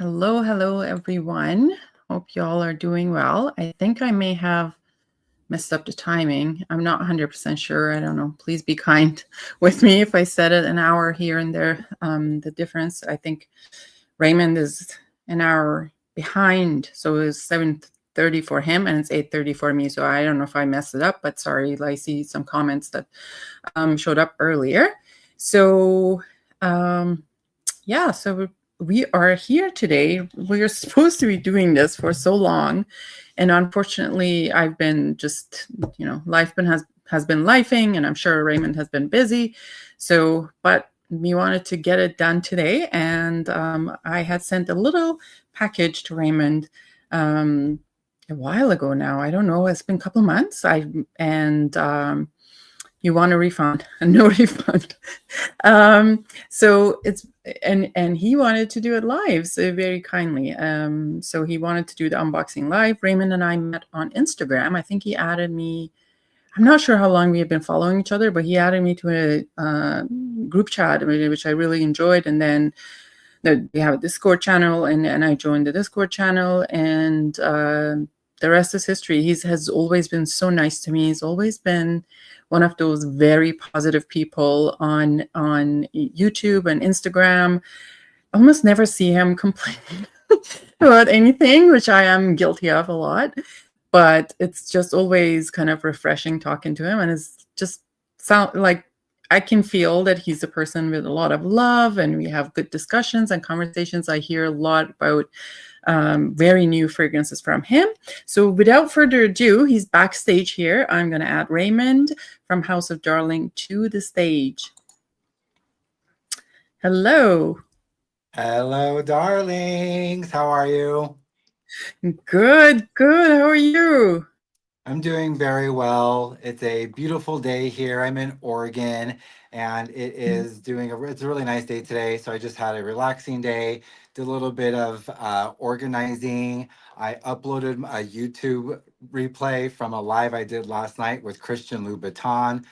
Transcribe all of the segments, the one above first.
Hello, everyone. Hope you all are doing well. I think I may have messed up the timing. I'm not 100% sure. I don't know. Please be kind with me if I said it an hour here and there. The difference, I think Raymond is an hour behind. So it's 7:30 for him and it's 8:30 for me. So I don't know if I messed it up, but sorry. I see some comments that showed up earlier. So so we are here today. We are supposed to be doing this for so long, and unfortunately, I've been just, life has been lifing, and I'm sure Raymond has been busy. So, but we wanted to get it done today, and I had sent a little package to Raymond a while ago now. I don't know. It's been a couple months. You want a refund, no refund. So it's, and he wanted to do it live, so very kindly. So he wanted to do the unboxing live. Raymond and I met on Instagram. I think he added me. I'm not sure how long we have been following each other, but he added me to a group chat, which I really enjoyed. And then we have a Discord channel, and I joined the Discord channel, and the rest is history. He has always been so nice to me. He's always been one of those very positive people on YouTube and Instagram. I almost never see him complaining about anything, which I am guilty of a lot. But it's just always kind of refreshing talking to him, and it's just sound like I can feel that he's a person with a lot of love, and we have good discussions and conversations. I hear a lot about very new fragrances from him. So without further ado, he's backstage here. I'm going to add Raymond from House of Darling to the stage. Hello. Hello, darlings. How are you? Good. How are you? I'm doing very well. It's a beautiful day here. I'm in Oregon, and it's a really nice day today. So I just had a relaxing day, did a little bit of organizing. I uploaded a YouTube replay from a live I did last night with Christian Louboutin.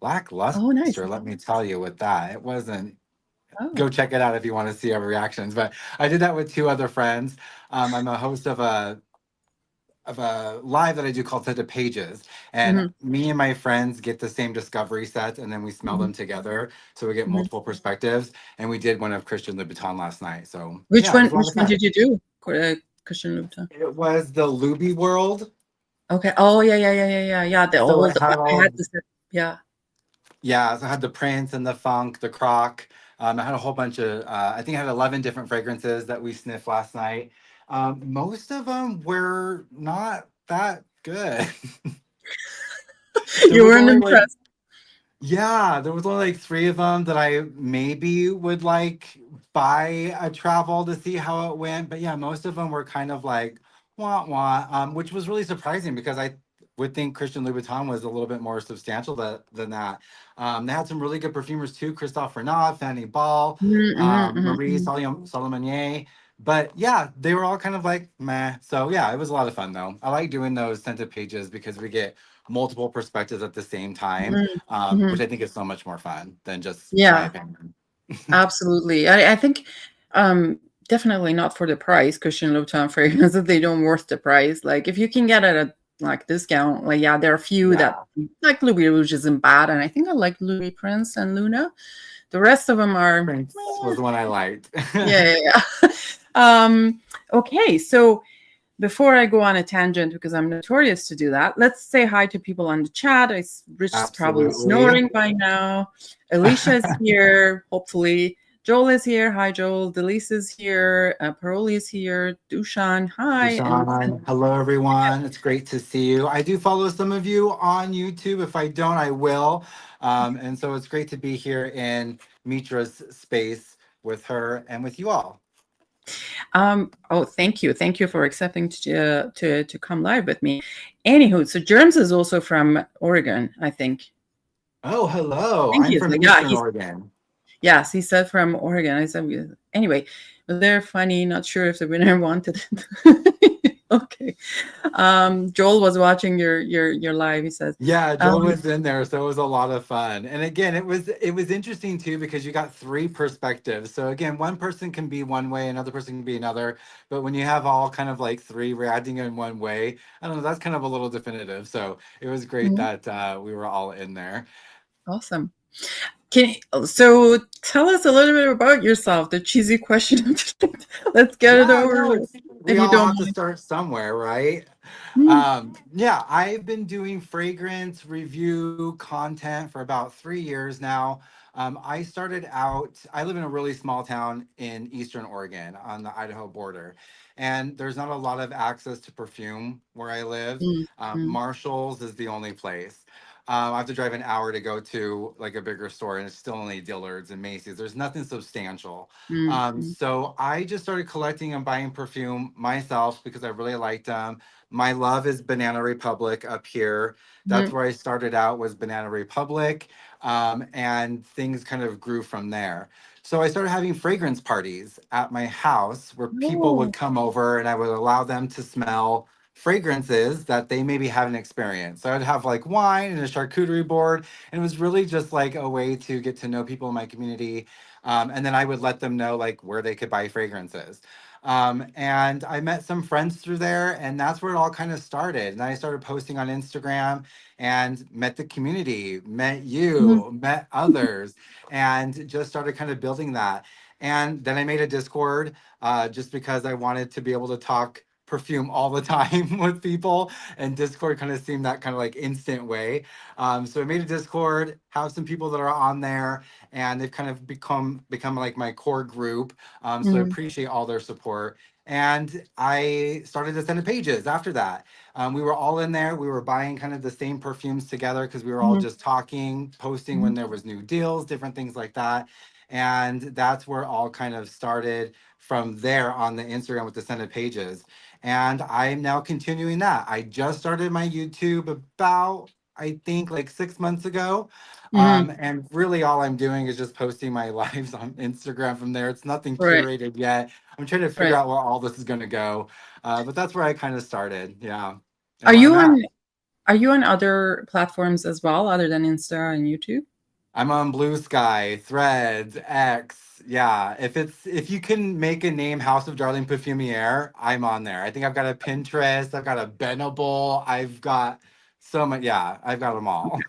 Lackluster, Oh, nice. let me tell you with that. It wasn't. Oh. Go check it out if you want to see our reactions. But I did that with two other friends. I'm a host of a live that I do called Set of Pages. And me and my friends get the same discovery sets, and then we smell them together. So we get multiple perspectives. And we did one of Christian Louboutin last night. So which one did you do? Christian Louboutin. It was the Loubi World. Okay. Oh, yeah. The So old, I had this, yeah. Yeah, so I had the Prince and the Funk, the Croc. I had a whole bunch of, I think I had 11 different fragrances that we sniffed last night. Most of them were not that good. You weren't impressed? Yeah, there was only like 3 of them that I maybe would like buy a travel to see how it went. But yeah, most of them were kind of like, wah, which was really surprising because I would think Christian Louboutin was a little bit more substantial than that. They had some really good perfumers too, Christophe Renaud, Fanny Ball, Marie Solomonier. But yeah, they were all kind of like meh. So yeah, it was a lot of fun though. I like doing those scented pages because we get multiple perspectives at the same time, which I think is so much more fun than just my opinion. Absolutely. I think definitely not for the price. Christian Louboutin fragrances, they don't worth the price. Like if you can get it at like discount, like there are a few that like Louis Rouge isn't bad, and I think I like Louis Prince and Luna. The rest of them are Prince was the one I liked. yeah. Okay, so before I go on a tangent, because I'm notorious to do that, let's say hi to people on the chat. Rich is probably snoring by now. Alicia is here, hopefully. Joel is here. Hi, Joel. Delise is here. Paroli is here. Dushan, hi. Dushan, hello, everyone. It's great to see you. I do follow some of you on YouTube. If I don't, I will. And so it's great to be here in Mitra's space with her and with you all. Oh, thank you for accepting to come live with me. Anywho, so Germs is also from Oregon, I think. Oh, hello. I'm from Eastern Oregon. Yes, he said from Oregon. I said anyway, they're funny. Not sure if the winner wanted it. Okay. Joel was watching your live, he says. Yeah, Joe Um, was in there, so it was a lot of fun. And again, it was interesting too because you got three perspectives. So again, one person can be one way, another person can be another. But when you have all kind of like three reacting in one way, I don't know, that's kind of a little definitive. So it was great mhm, that we were all in there. awesome. So tell us a little bit about yourself, the cheesy question. Let's get it Yeah, over no, with, it's if we you all don't have to mind. start somewhere, right? Mm, Yeah, I've been doing fragrance review content for about 3 years now. I started out, I live in a really small town in Eastern Oregon on the Idaho border, and there's not a lot of access to perfume where I live. mm, mm, Marshall's is the only place. I have to drive an hour to go to like a bigger store, and it's still only Dillard's and Macy's. There's nothing substantial. mm, mm, So I just started collecting and buying perfume myself because I really liked them. My love is Banana Republic up here. That's mm. where I started out, was Banana Republic. And things kind of grew from there. So I started having fragrance parties at my house where people would Oh, come over and I would allow them to smell fragrances that they maybe haven't experienced. So I'd have like wine and a charcuterie board. And it was really just like a way to get to know people in my community. And then I would let them know like where they could buy fragrances. And I met some friends through there, and that's where it all kind of started. And I started posting on Instagram and met the community, met mhm, you, met others, and just started kind of building that. And then I made a Discord just because I wanted to be able to talk perfume all the time with people, and Discord kind of seemed that kind of like instant way. So I made a Discord, have some people that are on there, and they've kind of become like my core group. So I mhm, appreciate all their support. And I started to send pages after that. We were all in there. We were buying kind of the same perfumes together because we were all mhm, just talking, posting when mhm, there was new deals, different things like that. And that's where it all kind of started from there on the Instagram with the scented pages. And I'm now continuing that. I just started my YouTube about, I think, like 6 months ago. mhm. And really, all I'm doing is just posting my lives on Instagram from there. It's nothing Right, curated yet. I'm trying to figure right. out where all this is going to go. But that's where I kind of started. Yeah. And Are where you I'm on at. are you on other platforms as well, other than Insta and YouTube? I'm on Blue Sky, Threads, X. Yeah. If you can make a name House of Darling Perfumier, I'm on there. I think I've got a Pinterest, I've got a Benable, I've got so much. Yeah, I've got them all.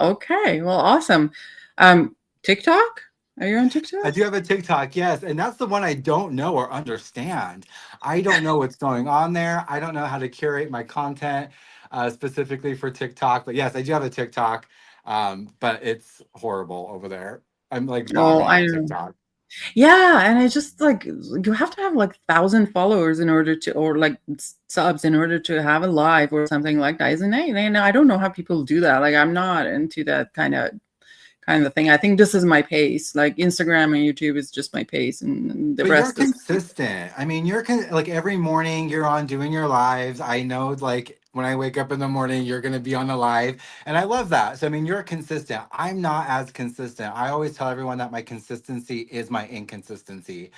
Okay, well, awesome. Um, TikTok? Are you on I TikTok? do have a TikTok, yes, and that's the one I don't know or understand. I don't know what's going on there. I don't know how to curate my content specifically for TikTok. But yes, I do have a TikTok, but it's horrible over there. I'm like Oh, bombing I on know. TikTok. Yeah, and it's just like you have to have like 1,000 followers in order to, or like subs in order to have a live or something like that, isn't it? And I don't know how people do that. Like I'm not into that kind of thing. I think this is my pace. Like Instagram and YouTube is just my pace, and the But you're rest is consistent. I mean, like every morning you're on doing your lives. I know, like when I wake up in the morning, you're going to be on a live, and I love that. So I mean, you're consistent. I'm not as consistent. I always tell everyone that my consistency is my inconsistency.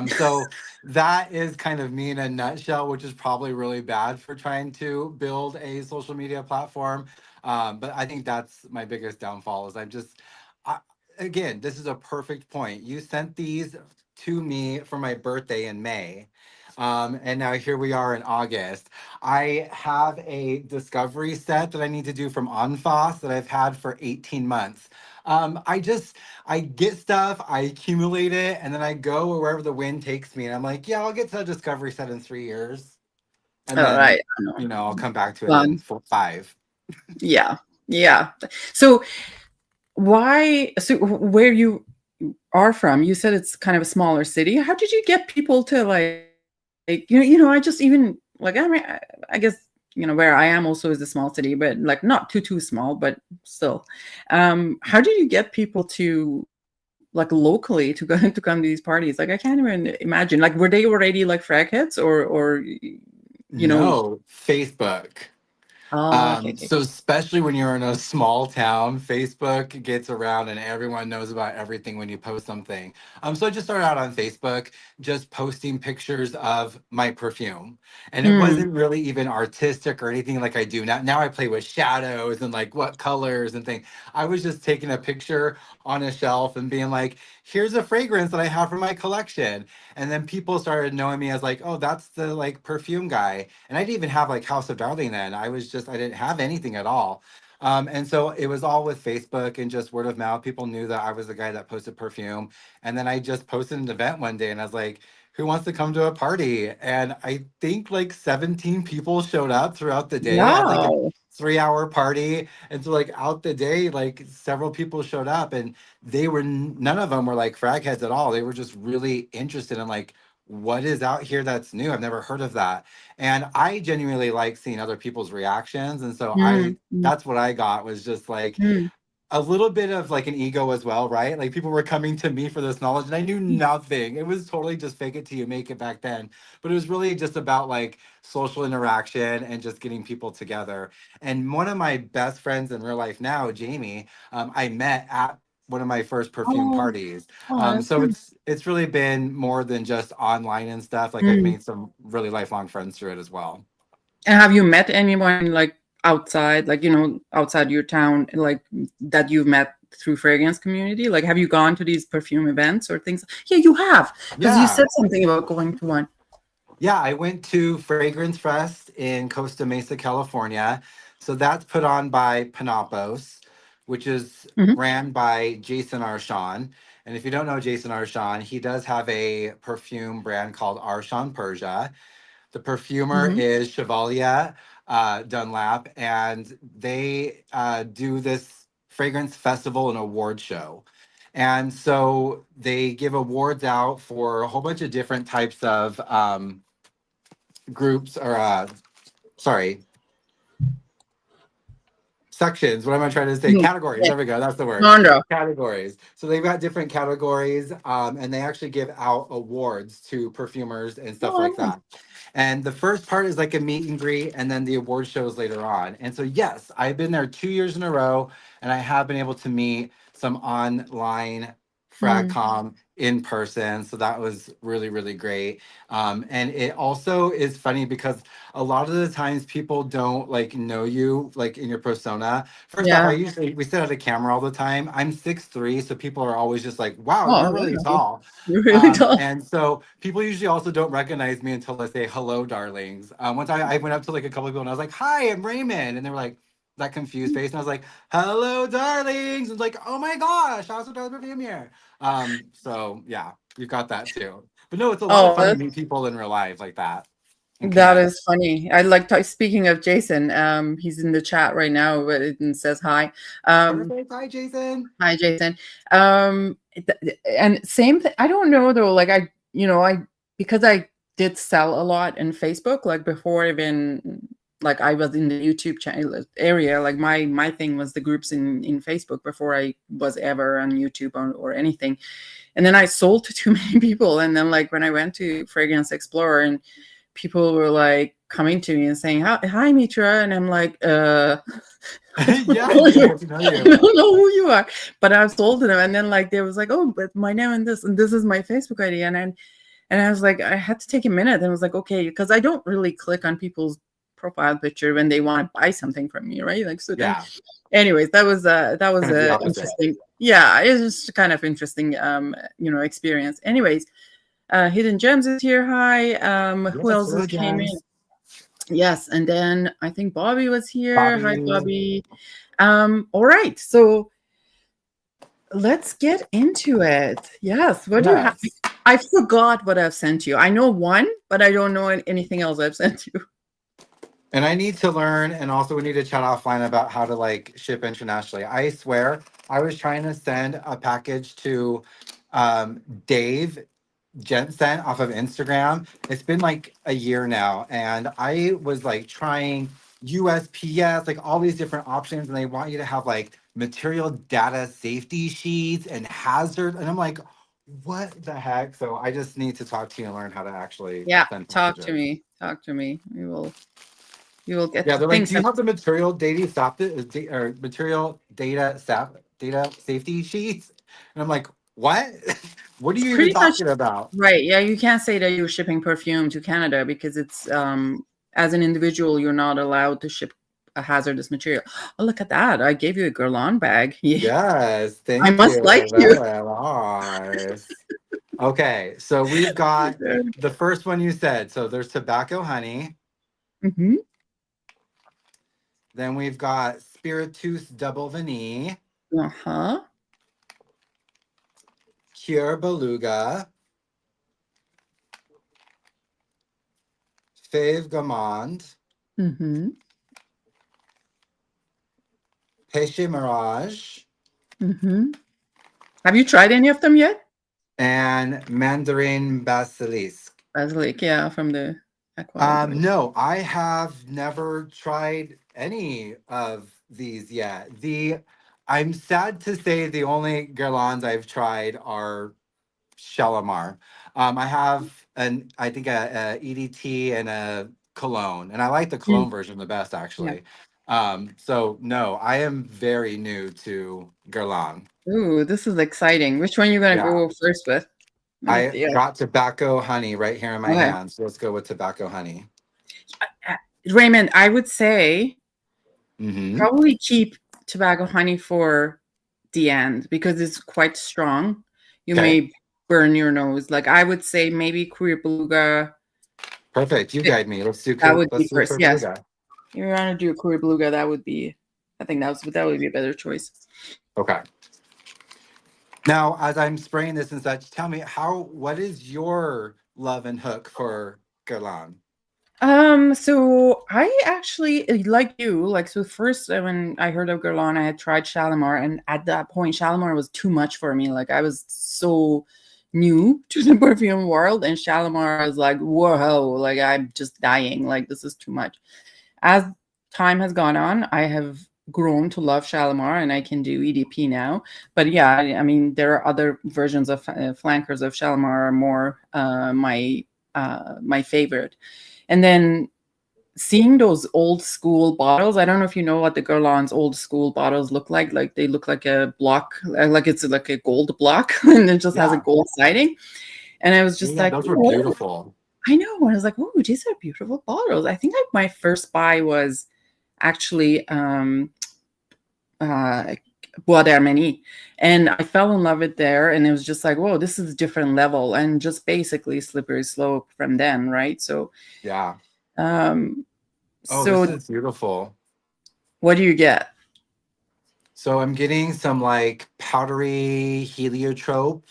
So that is kind of me in a nutshell, which is probably really bad for trying to build a social media platform. But I think that's my biggest downfall. Is I'm just. I, Again, this is a perfect point. You sent these to me for my birthday in May. And now here we are in August. I have a discovery set that I need to do from Anfas that I've had for 18 months. I get stuff, I accumulate it, and then I go wherever the wind takes me. And I'm like, yeah, I'll get to a discovery set in 3 years. And all then, right. I know. I'll come back to it in Um, 5. yeah, yeah. So where you are from, you said it's kind of a smaller city. How did you get people to I just even like, I mean, I guess, where I am also is a small city, but like not too small, but still. How did you get people to like locally to go to come to these parties? Like I can't even imagine. Like were they already like frag heads or you know, No, Facebook. Oh, okay, okay. So especially when you're in a small town, Facebook gets around and everyone knows about everything when you post something. So I just started out on Facebook, just posting pictures of my perfume. And it Mm. wasn't really even artistic or anything like I do now. Now I play with shadows and like what colors and things. I was just taking a picture on a shelf and being like, here's a fragrance that I have from my collection. And then people started knowing me as like, oh, that's the like perfume guy. And I didn't even have like House of Darling then. I didn't have anything at all. And so it was all with Facebook and just word of mouth. People knew that I was the guy that posted perfume. And then I just posted an event one day and I was like, who wants to come to a party? And I think like 17 people showed up throughout the day. I had like a Wow. 3 hour party. And so like out the day, like several people showed up and they were none of them were like frag heads at all. They were just really interested in like what is out here that's new. I've never heard of that. And I genuinely like seeing other people's reactions. And so Mm, mm, that's what I got was just like mm. a little bit of like an ego as well, right? Like people were coming to me for this knowledge and I knew nothing. It was totally just fake it till you make it back then. But it was really just about like social interaction and just getting people together. And one of my best friends in real life now, Jamie, I met at one of my first perfume Oh, parties. oh, that's So nice. it's really been more than just online and stuff. Like I've Mm. made some really lifelong friends through it as well. And have you met anyone like outside, like, outside your town, like that you've met through fragrance community? Like, have you gone to these perfume events or things? Yeah, you have, because you Yeah. said something about going to one. Yeah, I went to Fragrance Fest in Costa Mesa, California. So that's put on by Panopos, which is Mhm. ran by Jason Arshon. And if you don't know Jason Arshon, he does have a perfume brand called Arshon Persia. The perfumer Mhm. is Chevalier Dunlap, and they do this fragrance festival and award show. And so they give awards out for a whole bunch of different types of groups or sorry, sections. What am I trying to say? Mhm. Categories. Yeah. There we go. That's the word. Sandra. Categories. So they've got different categories, and they actually give out awards to perfumers and stuff Oh, like nice. that. And the first part is like a meet and greet, and then the award shows later on. And so, yes, I've been there 2 years in a row, and I have been able to meet some online Mm. fragcom in person. So that was really, really great. And it also is funny because a lot of the times people don't like know you like in your persona. First off, Yeah. we sit at a camera all the time. I'm 6'3", so people are always just like, wow, Oh, you're really wow. tall. You're really tall. And so people usually also don't recognize me until I say hello, darlings. One time I went up to like a couple of people and I was like, hi, I'm Raymond. And they were like, that confused face. And I was like, hello, darlings. And like, oh my gosh, I also does perfume here. So yeah, you've got that too. But no, it's a lot of Oh, fun to meet people in real life like that and that connect. is funny. I like speaking of Jason. He's in the chat right now, but it says hi. Um, Perfect. Hi, Jason. Hi, Jason. And same thing. I don't know though. Like because I did sell a lot in Facebook, like before even like I was in the YouTube channel area. Like my thing was the groups in Facebook before I was ever on YouTube or anything. And then I sold to too many people. And then like when I went to Fragrance Explorer and people were like coming to me and saying, hi Mitra. And I'm like, I don't Yeah, I know didn't you. get to know I you. don't know who you are. But I was told to them. And then like they was like, oh, but my name and this is my Facebook ID. And I was like, I had to take a minute and I was like, okay, because I don't really click on people's profile picture when they want to buy something from me, right? Like so then Yeah, anyways, that was kind of the a opposite. interesting, yeah, it was just kind of interesting experience. Anyways, Hidden Gems is here. Hi. Who Yes, else hello, just came in? Jens. Yes, and then I think Bobby was here. Hi, Bobby. Bobby. All right, so let's get into it. Yes, what do you have? Yes. I forgot what I've sent you. I know one, but I don't know anything else I've sent you. And I need to learn, and also we need to chat offline about how to like ship internationally. I swear, I was trying to send a package to Dave Jensen off of Instagram. It's been like a year now, and I was like trying USPS, like all these different options, and they want you to have like material data safety sheets and hazard, and I'm like, what the heck? So I just need to talk to you and learn how to actually Yeah, send talk to packages. me. Talk to me. We will. You will get Yeah, to they're like, think do you some have the material data or material data safety sheets? And I'm like, what? What are you even pretty much talking about? right. Yeah, you can't say that you're shipping perfume to Canada because it's as an individual, you're not allowed to ship a hazardous material. Oh, look at that. I gave you a Guerlain bag. Yeah. Yes, I thank must you like you. very much. Okay, so we've got the first one you said. So there's tobacco honey. Mm-hmm. Then we've got Spiritueuse double vanille, Uh-huh. Cuir Beluga, Feve Gourmande, Mm-hmm. Peche Mirage, Mm-hmm. Have you tried any of them yet? and Mandarine Basilic. Basilic, yeah, from the Aqua Allegoria. No, I have never tried any of these yet. I'm sad to say the only Guerlains I've tried are Shalimar. I have I think a EDT and a cologne, and I like the Mm, cologne version the best yeah. actually. So no, I am very new to Guerlain. Ooh, this is exciting. Which one you gonna Yeah, go first with? Let me I see. got tobacco honey right here in my Okay. hand. So let's go with tobacco honey. Raymond, I would say Mm-hmm. probably keep tobacco honey for the end because it's quite strong. You Okay. may burn your nose. Like I would say maybe Cuir Beluga. Perfect. You guide me. That would be Let's do first. Yes. Perfuga. You're gonna do a Cuir Beluga, that would be I think that would be a better choice. Okay. Now, as I'm spraying this and such, tell me what is your love and hook for Guerlain? So I actually like you, like so first when I heard of Guerlain, I had tried Shalimar, and at that point Shalimar was too much for me. Like I was so new to the perfume world, and Shalimar was like, whoa, like I'm just dying. Like this is too much. As time has gone on, I have grown to love Shalimar and I can do EDP now. But yeah, I mean, there are other versions of flankers of Shalimar are more my favorite. And then seeing those old school bottles, I don't know if you know what the Guerlain's old school bottles look like. Like they look like a block, like it's like a gold block and it just has a Yeah. gold siding. And I was just Yeah, like, those were "Oh, beautiful. I know." I was like, oh, these are beautiful bottles. I think like my first buy was actually uh Bois d'Armenie. And I fell in love with there and it was just like, whoa, this is a different level and just basically slippery slope from then, right? So Yeah. um Oh, this so is beautiful. what do you get? So I'm getting some like powdery heliotrope.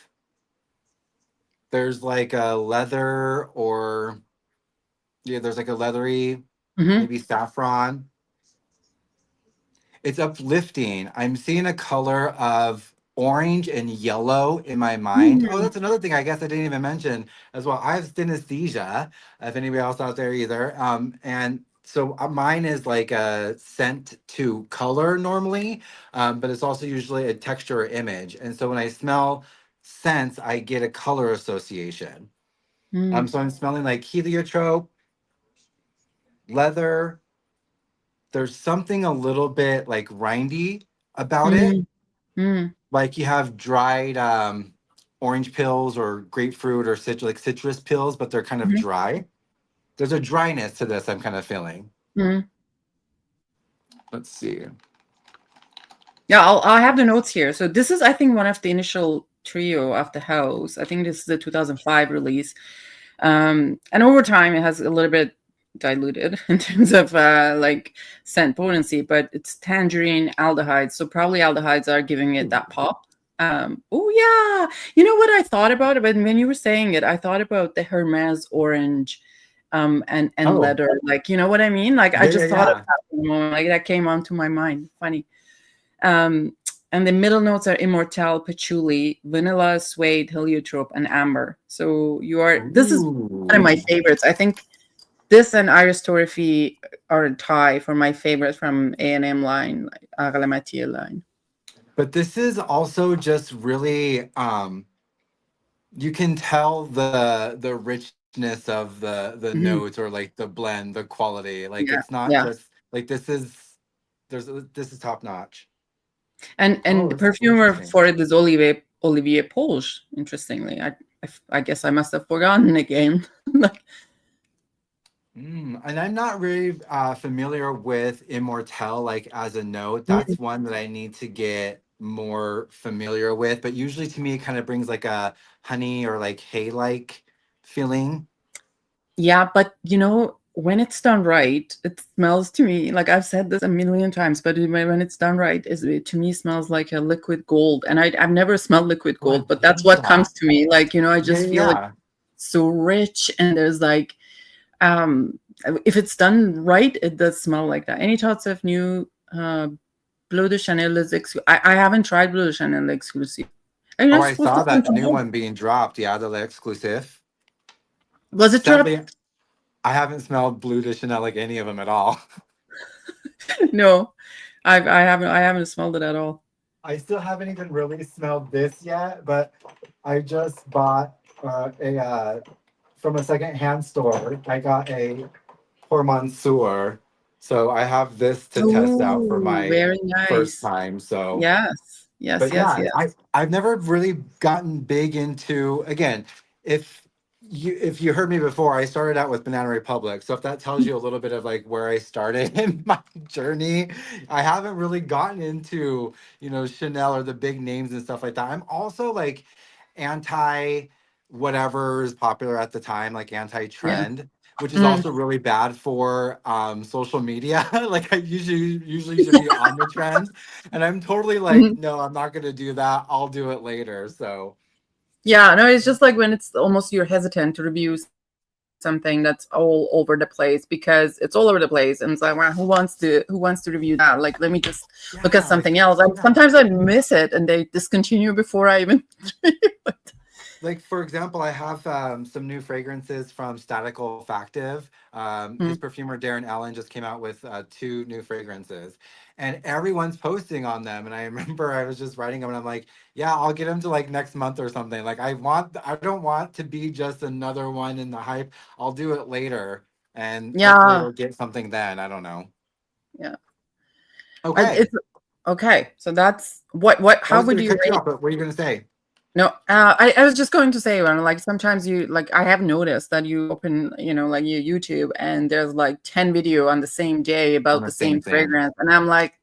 There's like a leather or yeah, there's like a leathery, Hmm. maybe saffron. It's uplifting. I'm seeing a color of orange and yellow in my mind. Oh, Mm, that's another thing I guess I didn't even mention as well. I have synesthesia, if anybody else out there either. And so mine is like a scent to color normally, but it's also usually a texture or image. And so when I smell scents, I get a color association. mm, So I'm smelling like heliotrope, leather. There's something a little bit like rindy about it, mm, mm, like you have dried orange pills or grapefruit or citrus pills, but they're kind of mhm, dry. There's a dryness to this I'm kind of feeling. mm. Let's see. Yeah, I'll have the notes here. So this is, I think, one of the initial trio of the house. I think this is the 2005 release. And over time, it has a little bit diluted in terms of like scent potency, but it's tangerine aldehydes. So probably aldehydes are giving it that pop. Oh yeah, you know what I thought about it when you were saying it? I thought about the Hermes orange, and Oh, leather. Like you know what I mean? Like I yeah, yeah, just thought of yeah. that for a moment. Like that came onto my mind. Funny. Um, and the middle notes are immortelle, patchouli, vanilla, suede, heliotrope, and amber. So this is one of my Ooh. favorites. I think this and Iris Torrifi are a tie for my favorite from A&M line, like Arlematier line. But this is also just really you can tell the richness richness of the Mhm. notes or like the blend, the quality. Like Yeah, it's not yeah. just like this is top notch. And Oh, the this is perfumer interesting. for it is Olivier Polge. Interestingly, I guess I must have forgotten again. Like, And I'm not really familiar with Immortelle like as a note. mm, That's one that I need to get more familiar with. But usually to me, it kind of brings like a honey or like hay like feeling. yeah, but when it's done right, it smells to me like I've said this a million times. But when it's done right, it to me smells like a liquid gold. And I've never smelled liquid Oh, I gold, but that's love what comes that. to me. Like I Yeah, just yeah, feel it yeah. so rich, and there's like um if it's done right, it does smell like that. Any thoughts of new Bleu de Chanel is I haven't tried Bleu de Chanel exclusive. Are you Oh, not I supposed to saw come that new tomorrow? one being dropped. Yeah, the exclusive. Was it dropped? Sadly, I haven't smelled Blue de Chanel like any of them at all. No, I haven't smelled it at all. I still haven't even really smelled this yet, but I just bought a from a secondhand store. I got a Pour Monsieur, so I have this to test out for Oh, my very first nice. time. So, Yes, yes, but yes, yeah, yes. I've never really gotten big into again. If if you heard me before, I started out with Banana Republic. So if that tells you a little bit of like where I started in my journey, I haven't really gotten into Chanel or the big names and stuff like that. I'm also like anti whatever is popular at the time, like anti Yeah. trend, which is Mm. also really bad for social media. Like I usually should be on the trends, and I'm totally like, Mhm. no, I'm not gonna do that. I'll do it later. So Yeah, no, it's just like when it's almost you're hesitant to review something that's all over the place because it's all over the place, and it's like, well, who wants to review that? Like, let me just look at yeah, like something else. And yeah. sometimes I miss it, and they discontinue before I even. Like for example, I have some new fragrances from Static Olfactive. His Mm. perfumer Darren Allen just came out with two new fragrances, and everyone's posting on them. And I remember I was just writing them, and I'm like, yeah, I'll get them to like next month or something. Like I don't want to be just another one in the hype. I'll do it later, and hopefully Yeah, it'll get something then. I don't know. yeah. Okay, It's okay. So that's what. I How was would gonna you cut you rate? off, but what are you gonna say? No, I was just going to say, when like sometimes you like I have noticed that you open, like your YouTube and there's like 10 video on the same day On about the the same same thing. fragrance, and I'm like,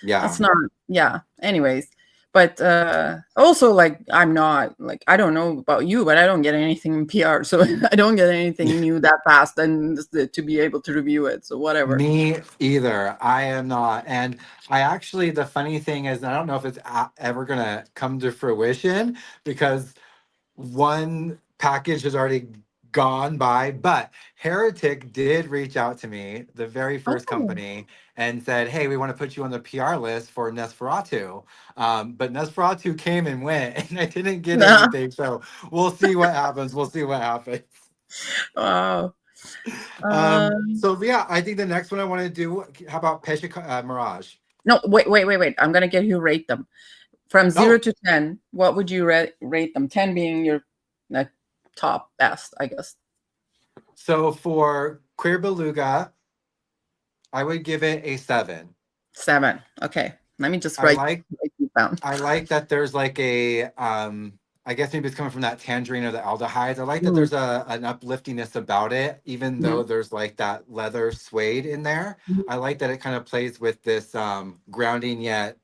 Yeah. that's not, yeah. Anyways, but also like I'm not like I don't know about you, but I don't get anything in PR, so I don't get anything new that fast, and to be able to review it. So whatever. Me either. I am not. And I actually, the funny thing is, I don't know if it's ever going to come to fruition because one package has already gone by, but Heretic did reach out to me, the very first Oh, company, and said, hey, we want to put you on the PR list for Nosferatu. But Nosferatu came and went, and I didn't get nah. anything. So we'll see what happens. We'll see what happens. Wow. Um, So yeah, I think the next one I want to do. How about Peche Mirage? no, wait. I'm gonna get you rate them. From 0 Oh, to 10, what would you rate them? 10 being your like top best, I guess. so for Cuir Beluga, I would give it a 7. 7. Okay. Let me just I write, like write it down. I like that there's like a I guess maybe it's coming from that tangerine or the aldehydes. I like that Mm, there's an upliftingness about it, even mhm, though there's like that leather suede in there. mhm, I like that it kind of plays with this grounding yet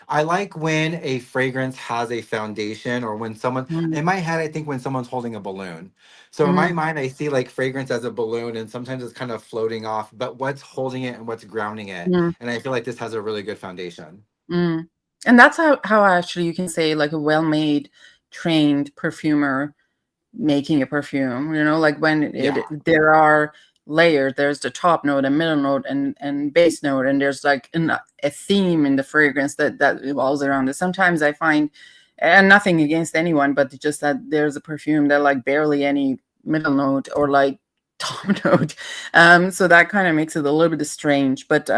I like when a fragrance has a foundation or when someone, mhm, in my head, I think when someone's holding a balloon. So in my mhm, mind, I see like fragrance as a balloon and sometimes it's kind of floating off, but what's holding it and what's grounding it? mhm, And I feel like this has a really good foundation. mhm. And that's how actually you can say like a well-made, trained perfumer making a perfume, like when Yeah. there are layers, there's the top note and middle note and base note, and there's like a theme in the fragrance that revolves around it. Sometimes I find, and nothing against anyone, but just that there's a perfume that like barely any middle note or like top note. So that kind of makes it a little bit strange, but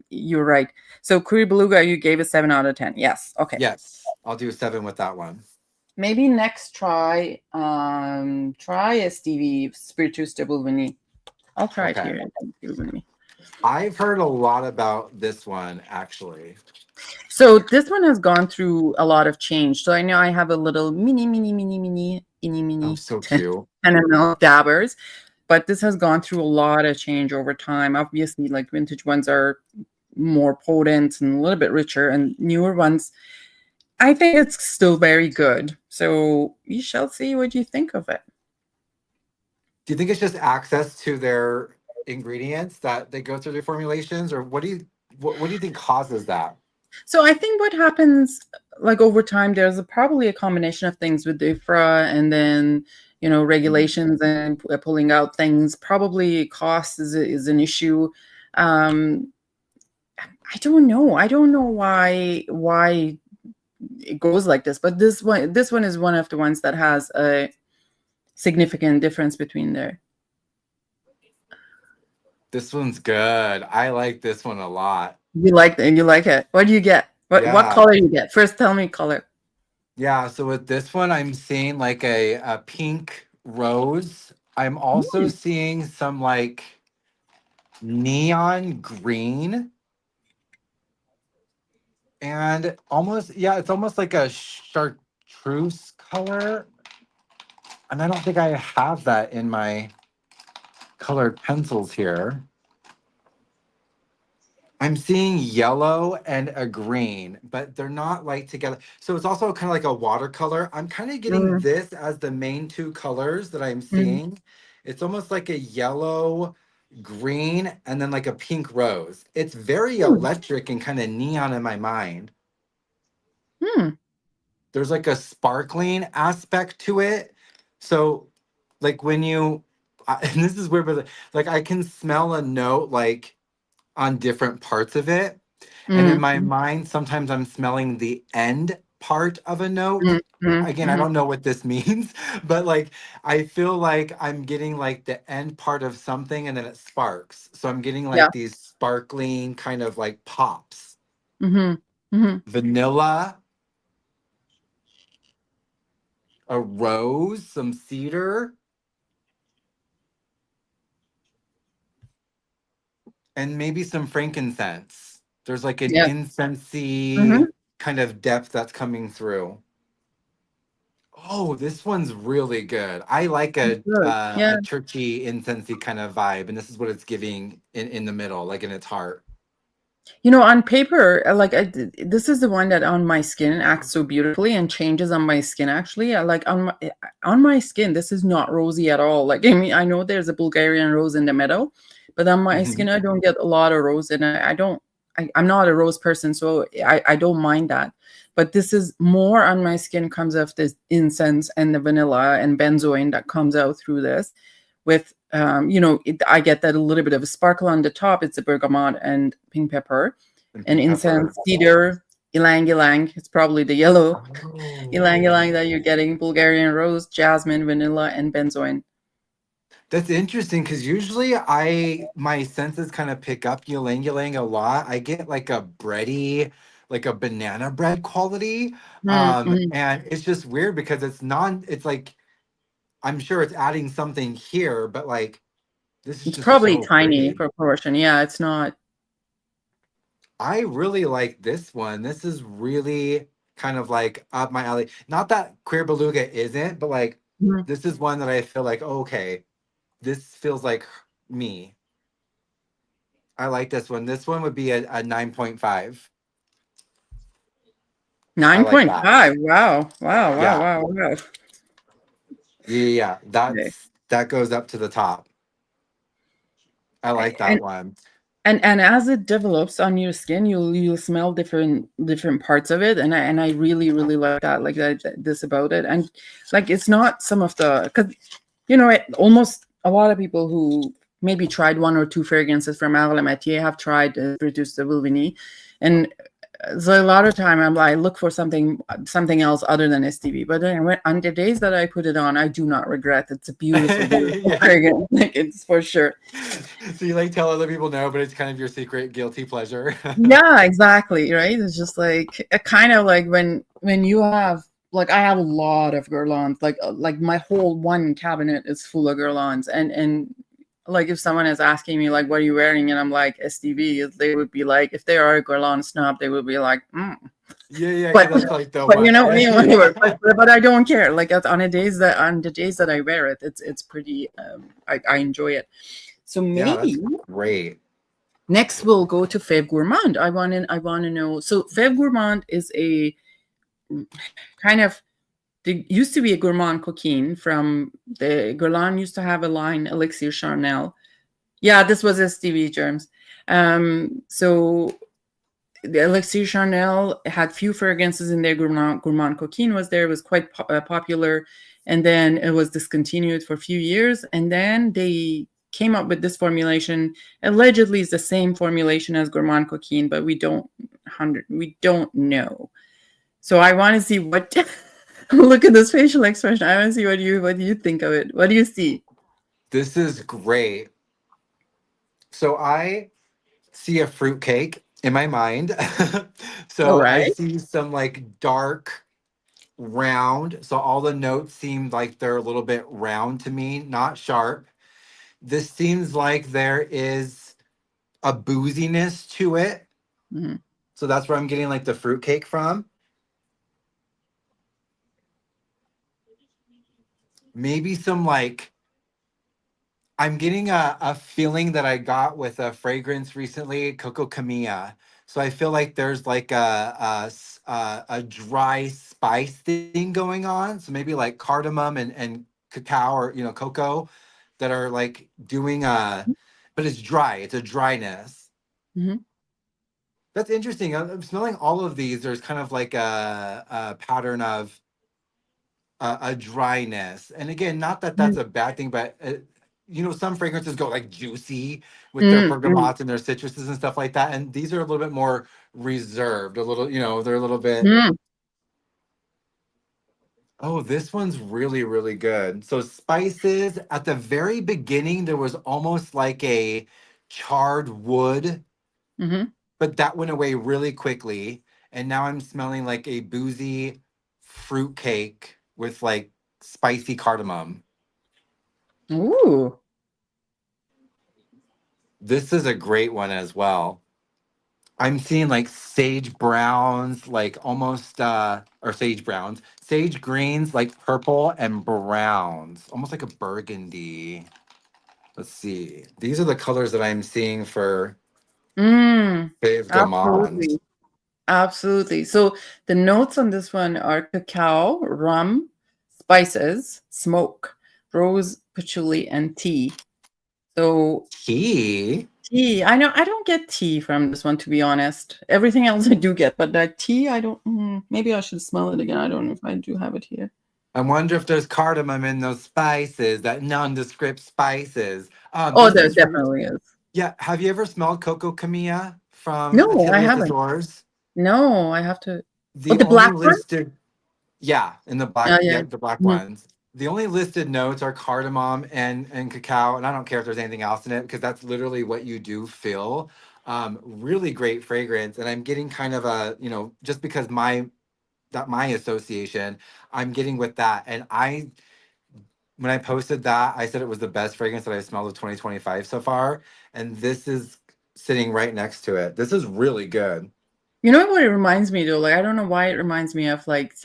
you're right. So Cuir Beluga, you gave a 7 out of 10. Yes. Okay. Yes. I'll do a 7 with that one. maybe next try a Stevie Spiritueuse de Vanille. I'll try it Okay. here. I've heard a lot about this one, actually. So this one has gone through a lot of change. So I know I have a little Oh, so cute. 10 ml dabbers, but this has gone through a lot of change over time. Obviously, like vintage ones are more potent and a little bit richer, and newer ones, I think it's still very good. So we shall see what you think of it. Do you think it's just access to their ingredients that they go through their formulations, or what do you think causes that? So I think what happens, like over time, there's probably a combination of things with the IFRA, and then regulations and pulling out things. Probably cost is an issue. I don't know. I don't know why it goes like this, but this one is one of the ones that has a significant difference between there. This one's good. I like this one a lot. You like it. What do you get? What Yeah. color do you get? First, tell me color. Yeah, so with this one, I'm seeing like a pink rose. I'm also Mm. seeing some like neon green and almost, yeah, it's almost like a chartreuse color. And I don't think I have that in my colored pencils here. I'm seeing yellow and a green, but they're not like together. So it's also kind of like a watercolor. I'm kind of getting Mm. this as the main two colors that I'm Mm. seeing. It's almost like a yellow, green, and then like a pink rose. It's very Mm. electric and kind of neon in my mind. Mm. There's like a sparkling aspect to it. So like when you, and this is weird, but like I can smell a note like on different parts of it. And in Mm. my mind, sometimes I'm smelling the end part of a note. Mm. Mm. Again, I Mm. don't know what this means, but like I feel like I'm getting like the end part of something and then it sparks. So I'm getting Yeah. like these sparkling kind of like pops. Mm-hmm. Mm-hmm. Vanilla, a rose, some cedar, and maybe some frankincense. There's like an Yeah. Mm-hmm. incensey kind of depth that's coming through. Oh, this one's really good. I like Good. Yeah. a churchy, incensey kind of vibe, and this is what it's giving in the middle, like in its heart. On paper, this is the one that on my skin acts so beautifully and changes on my skin. Actually, like on my skin, this is not rosy at all. Like I mean, I know there's a Bulgarian rose in the middle, but on my skin, I don't get a lot of rose, and I don't. I'm not a rose person, so I don't mind that. But this is more on my skin comes off this incense and the vanilla and benzoin that comes out through this with I get that a little bit of a sparkle on the top. It's a bergamot and pink pepper And and pink pepper. incense, cedar, ylang ylang. It's probably the yellow ylang Oh. ylang that you're getting. Bulgarian rose, jasmine, vanilla, and benzoin. That's interesting because usually my senses kind of pick up ylang ylang a lot. I get like a bready, like a banana bread quality. Mm-hmm. And it's just weird because it's like I'm sure it's adding something here, but like this is It's just probably so tiny pretty. proportion. Yeah, it's not. I really like this one. This is really kind of like up my alley. Not that Cuir Beluga isn't, but like Mhm. this is one that I feel like, oh, okay, this feels like me. I like this one. This one would be a 9.5. I like that. 9.5. Wow. Wow. Wow. Yeah. Wow. Wow. Yeah. Okay. That goes up to the top. I like that And one. and as it develops on your skin, you'll smell different parts of it, and I really like that, like this about it. And like it's not some of the, because almost a lot of people who maybe tried one or two fragrances from Arles Matier have tried Spiritueuse de Vulvini, and so a lot of time I look for something else other than STV. But then on the days that I put it on, I do not regret. It's a beautiful Yeah. fragrance. Like, it's for sure. So you like tell other people no, but it's kind of your secret guilty pleasure. Yeah, exactly. Right. It's just like a kind of like when you have like I have a lot of guirlands. Like my whole one cabinet is full of guirlands, and like if someone is asking me like, what are you wearing, and I'm like STV, they would be like, if they are a guirland snob, they would be like, Yeah, but because that's like the but you one. know, whatever. Yeah. But I don't care. Like on the days that I wear it, it's pretty. I enjoy it. So Yeah, that's maybe great. next we'll go to Feve Gourmande. I want to know. So Feve Gourmande is a kind of, there used to be a gourmand coquine from the Guerlain used to have a line, Elixir Charnel. Yeah, this was STV germs. So the Elixir Charnel had few fragrances in their gourmand coquine was there. It was quite popular. And then it was discontinued for a few years. And then they came up with this formulation. Allegedly, it's the same formulation as gourmand coquine, but we don't know. So I want to see what. Look at this facial expression. I want to see what you think of it. What do you see? This is great. So I see a fruitcake in my mind. All So I right. see some like dark round. So all the notes seem like they're a little bit round to me, not sharp. This seems like there is a booziness to it. Mm-hmm. So that's where I'm getting like the fruitcake from. Maybe some like, I'm getting a feeling that I got with a fragrance recently, Coco Camilla. So I feel like there's like a dry spice thing going on. So maybe like cardamom and cacao, or cocoa, that are like doing but it's dry. It's a dryness. Mm-hmm. That's interesting. I'm smelling all of these. There's kind of like a pattern of a dryness. And again, not that that's a bad thing, but some fragrances go like juicy with their Mm-hmm. bergamots and their citruses and stuff like that. And these are a little bit more reserved, a little, they're a little bit. Mm-hmm. Oh, this one's really, really good. So spices, at the very beginning, there was almost like a charred wood, Mm-hmm. but that went away really quickly. And now I'm smelling like a boozy fruit cake with like spicy cardamom. Ooh. This is a great one as well. I'm seeing like sage browns, like almost or sage browns, sage greens, like purple and browns, almost like a burgundy. Let's see. These are the colors that I'm seeing for Mm. Feve Gourmande. Absolutely. Absolutely. So the notes on this one are cacao, rum, spices, smoke, rose, patchouli, and tea. So Tea. tea. I know I don't get tea from this one, to be honest. Everything else I do get, but that tea, I don't. Maybe I should smell it again. I don't know if I do have it here. I wonder if there's cardamom in those spices, that nondescript spices. Oh, This there is definitely is. yeah. Have you ever smelled Coco Camilla from No, I Atelier haven't. Tesors? No, I have to. Oh, The the only black one? listed, yeah, in the Yeah, black, yeah. yeah, the black Mhm. ones. The only listed notes are cardamom and cacao, and I don't care if there's anything else in it because that's literally what you do feel. Really great fragrance, and I'm getting kind of a, just because my association, I'm getting with that. And when I posted that, I said it was the best fragrance that I've smelled of 2025 so far, and this is sitting right next to it. This is really good. You know what it reminds me though? Like I don't know why it reminds me of like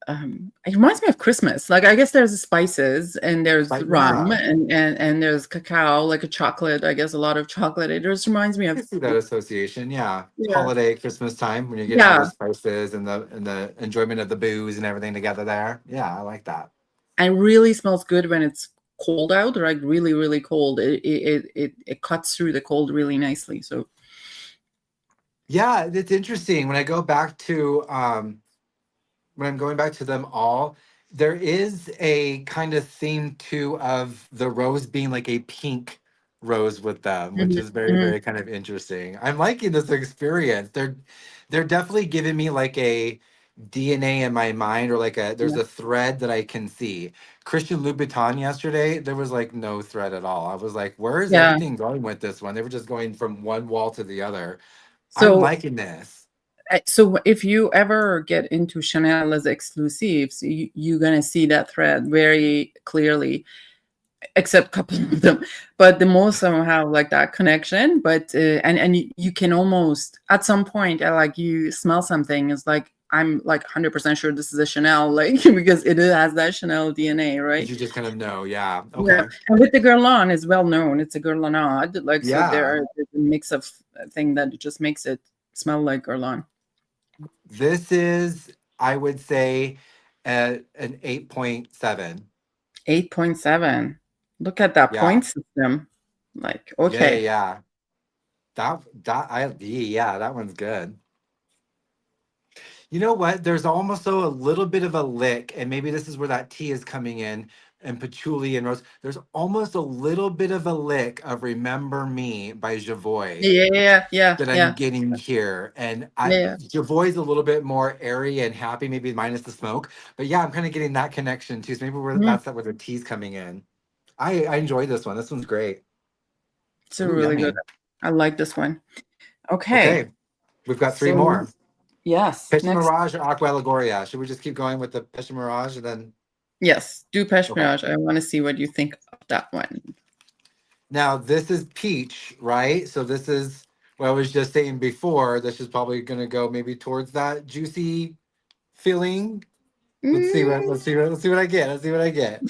it reminds me of Christmas. Like I guess there's the spices and there's But rum yeah, and there's cacao, like a chocolate, I guess a lot of chocolate. It just reminds me I of see that association. Yeah, yeah. holiday, Christmas time when you're getting all Yeah. those spices and the enjoyment of the booze and everything together there. Yeah, I like that. And really smells good when it's cold out, like really, really cold. It cuts through the cold really nicely. So Yeah, it's interesting when I go back to when I'm going back to them all. There is a kind of theme too of the rose being like a pink rose with them, which mhm, is very, mhm, very kind of interesting. I'm liking this experience. They're definitely giving me like a DNA in my mind, or like there's yeah. a thread that I can see. Christian Louboutin yesterday, there was like no thread at all. I was like, where is Yeah. everything going with this one? They were just going from one wall to the other. I'm So liking this. So if you ever get into Chanel as exclusives, you're gonna see that thread very clearly, except a couple of them. But the most of them have like that connection. But and you can almost at some point, like you smell something, it's like I'm like 100% sure this is a Chanel, like because it has that Chanel DNA, But right? you just kind of know, yeah. Yeah, Okay. and with the Guerlain is well known. It's a Guerlainade, like so Yeah. there's a mix of thing that just makes it smell like Guerlain. This is, I would say, an 8.7. 8.7. Look at that Yeah. point system. Like, Yeah, yeah, okay. yeah. Yeah, that one's good. You know what? There's almost a little bit of a lick, and maybe this is where that tea is coming in, and patchouli and rose. There's almost a little bit of a lick of "Remember Me" by Javoy Yeah, yeah, yeah, that I'm yeah, getting here, and yeah. Javoy's a little bit more airy and happy, maybe minus the smoke. But yeah, I'm kind of getting that connection too. So maybe Mm, where the tea's coming in. I enjoy this one. This one's great. it's a Ooh, really good. yummy. I like this one. Okay. Okay, we've got three So, more. yes, Peche next. Mirage or Aqua Allegoria? Should we just keep going with the Peche Mirage and then? Yes, do Peche Okay. Mirage. I want to see what you think of that one. Now this is peach, right? So this is what I was just saying before. This is probably going to go maybe towards that juicy feeling. Mm, Let's see what I get. Let's see what I get.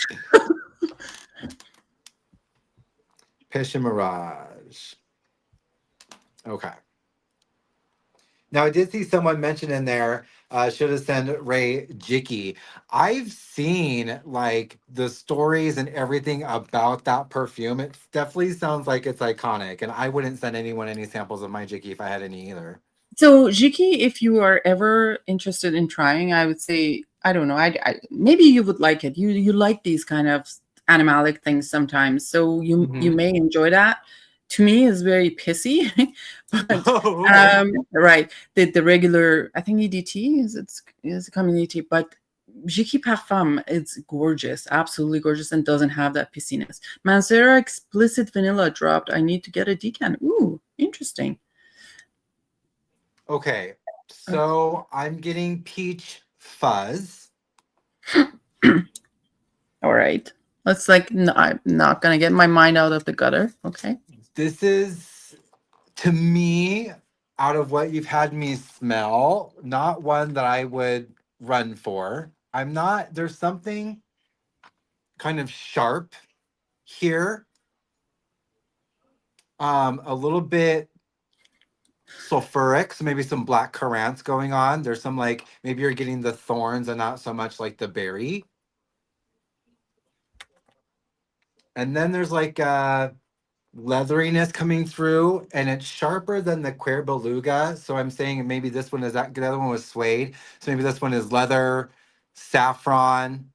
Peche Mirage. Okay. Now I did see someone mention in there, should have sent Ray Jicky. I've seen like the stories and everything about that perfume. It definitely sounds like it's iconic, and I wouldn't send anyone any samples of my Jicky if I had any either. so, Jiki, if you are ever interested in trying, I would say, I don't know, maybe you would like it. You like these kind of animalic things sometimes, so you Hmm. may enjoy that. To me, is very pissy, but Oh, okay. right, the regular, I think EDT is a community, but Jiki Parfum, it's gorgeous, absolutely gorgeous, and doesn't have that pissiness. Mancera Explicit Vanilla dropped. I need to get a decant. Ooh, interesting. Okay. So I'm getting peach fuzz. All right. Let's like, no, I'm not gonna get my mind out of the gutter. Okay. This is, to me, out of what you've had me smell, not one that I would run for. I'm not, there's something kind of sharp here. A little bit sulfuric, so maybe some black currants going on. There's some like maybe you're getting the thorns and not so much like the berry. And then there's like leatheriness coming through, and it's sharper than the Cuir Beluga. So I'm saying maybe this one is that the other one was suede. So maybe this one is leather, saffron,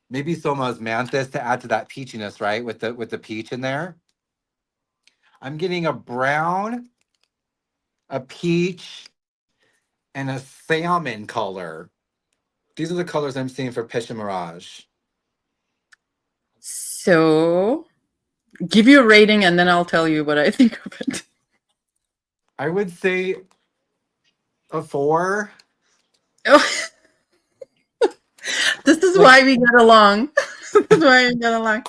maybe Soma's mantis to add to that peachiness, right? With the peach in there. I'm getting a brown, a peach, and a salmon color. These are the colors I'm seeing for Peche Mirage. So give you a rating and then I'll tell you what I think of it. I would say a 4. Oh, this is Like, why we get along. This is why we get along.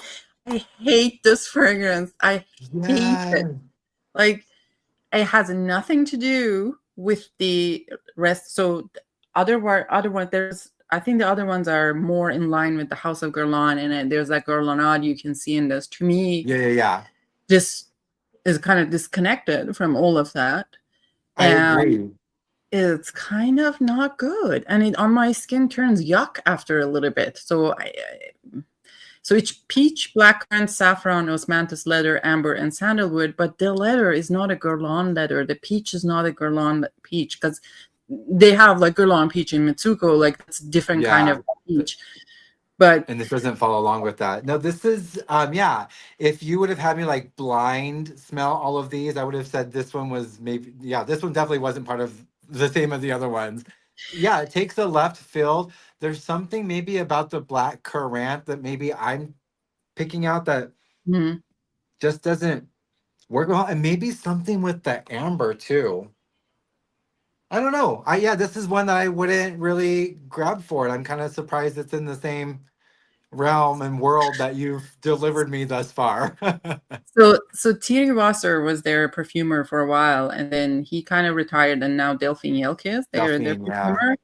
I hate this fragrance. I hate it. yeah. Like it has nothing to do with the rest. So other one, there's I think the other ones are more in line with the House of Guerlain, and there's that Guerlainade you can see in this. To me, Yeah, yeah, yeah. this is kind of disconnected from all of that, I and agree. it's kind of not good. And it on my skin turns yuck after a little bit. So it's peach, blackcurrant, saffron, osmanthus leather, amber, and sandalwood. But the leather is not a Guerlain leather. The peach is not a Guerlain peach because they have like Guerlain peach in Mitsuko, like it's different kind Yeah. of peach. But And this doesn't follow along with that. No, this is yeah. If you would have had me like blind smell all of these, I would have said this one was maybe, yeah, this one definitely wasn't part of the same as the other ones. Yeah, it takes a left field. There's something maybe about the black currant that maybe I'm picking out that mm, just doesn't work well. And maybe something with the amber too. I don't know. Yeah, this is one that I wouldn't really grab for it. I'm kind of surprised it's in the same realm and world that you've delivered me thus far. So Thierry Wasser was their perfumer for a while, and then he kind of retired, and now Delphine Jelke is their Delphine, yeah. perfumer.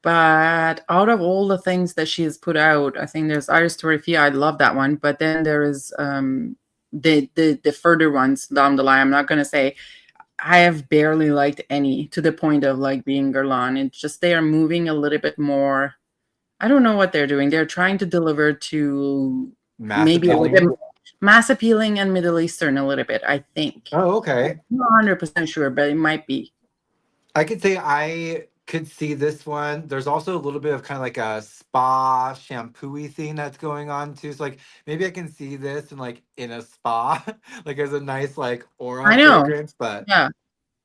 But out of all the things that she has put out, I think there's Iris Torrefia. I love that one. But then there is the further ones down the line. I'm not gonna say I have barely liked any to the point of like being Guerlain. It's just they are moving a little bit more. I don't know what they're doing. They're trying to deliver to Mass maybe a little bit appealing. more mass appealing and Middle Eastern a little bit, I think. Oh, I'm okay. not 100% sure, but it might be. I could say I could see this one. There's also a little bit of kind of like a spa shampoo-y thing that's going on too. So like maybe I can see this in a spa, like as a nice like I aura know. fragrance. But Yeah.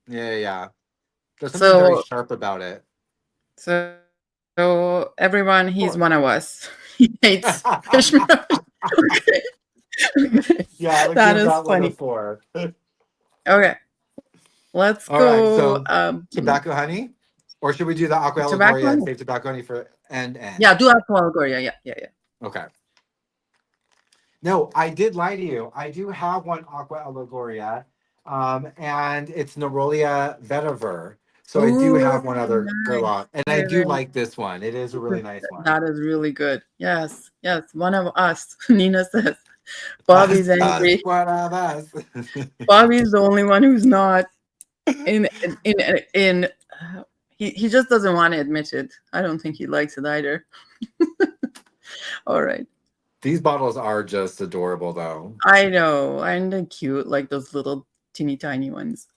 yeah, yeah. There's something very So sharp about it. so so everyone, he's Sure. one of us. He hates Peche Mirage. Okay. Okay. Yeah, I would That give is that one a funny. 4. Okay. Let's All right, go so tobacco honey, or should we do the aqua tobacco. allegoria and save tobacco honey for end? Yeah, do Aqua Allegoria. Yeah, yeah, yeah. Okay. No, I did lie to you. I do have one Aqua Allegoria, and it's Nerolia vetiver. So I do Ooh, have one other nice. Guerlain, and I Very, do very like this one. It is a really nice one. that is really good. Yes, yes. One of us. Nina says. That's Bobby's us, angry. one of us. Bobby's the only one who's not in he just doesn't want to admit it. I don't think he likes it either. All right. These bottles are just adorable, though. I know. And they're cute, like those little teeny tiny ones.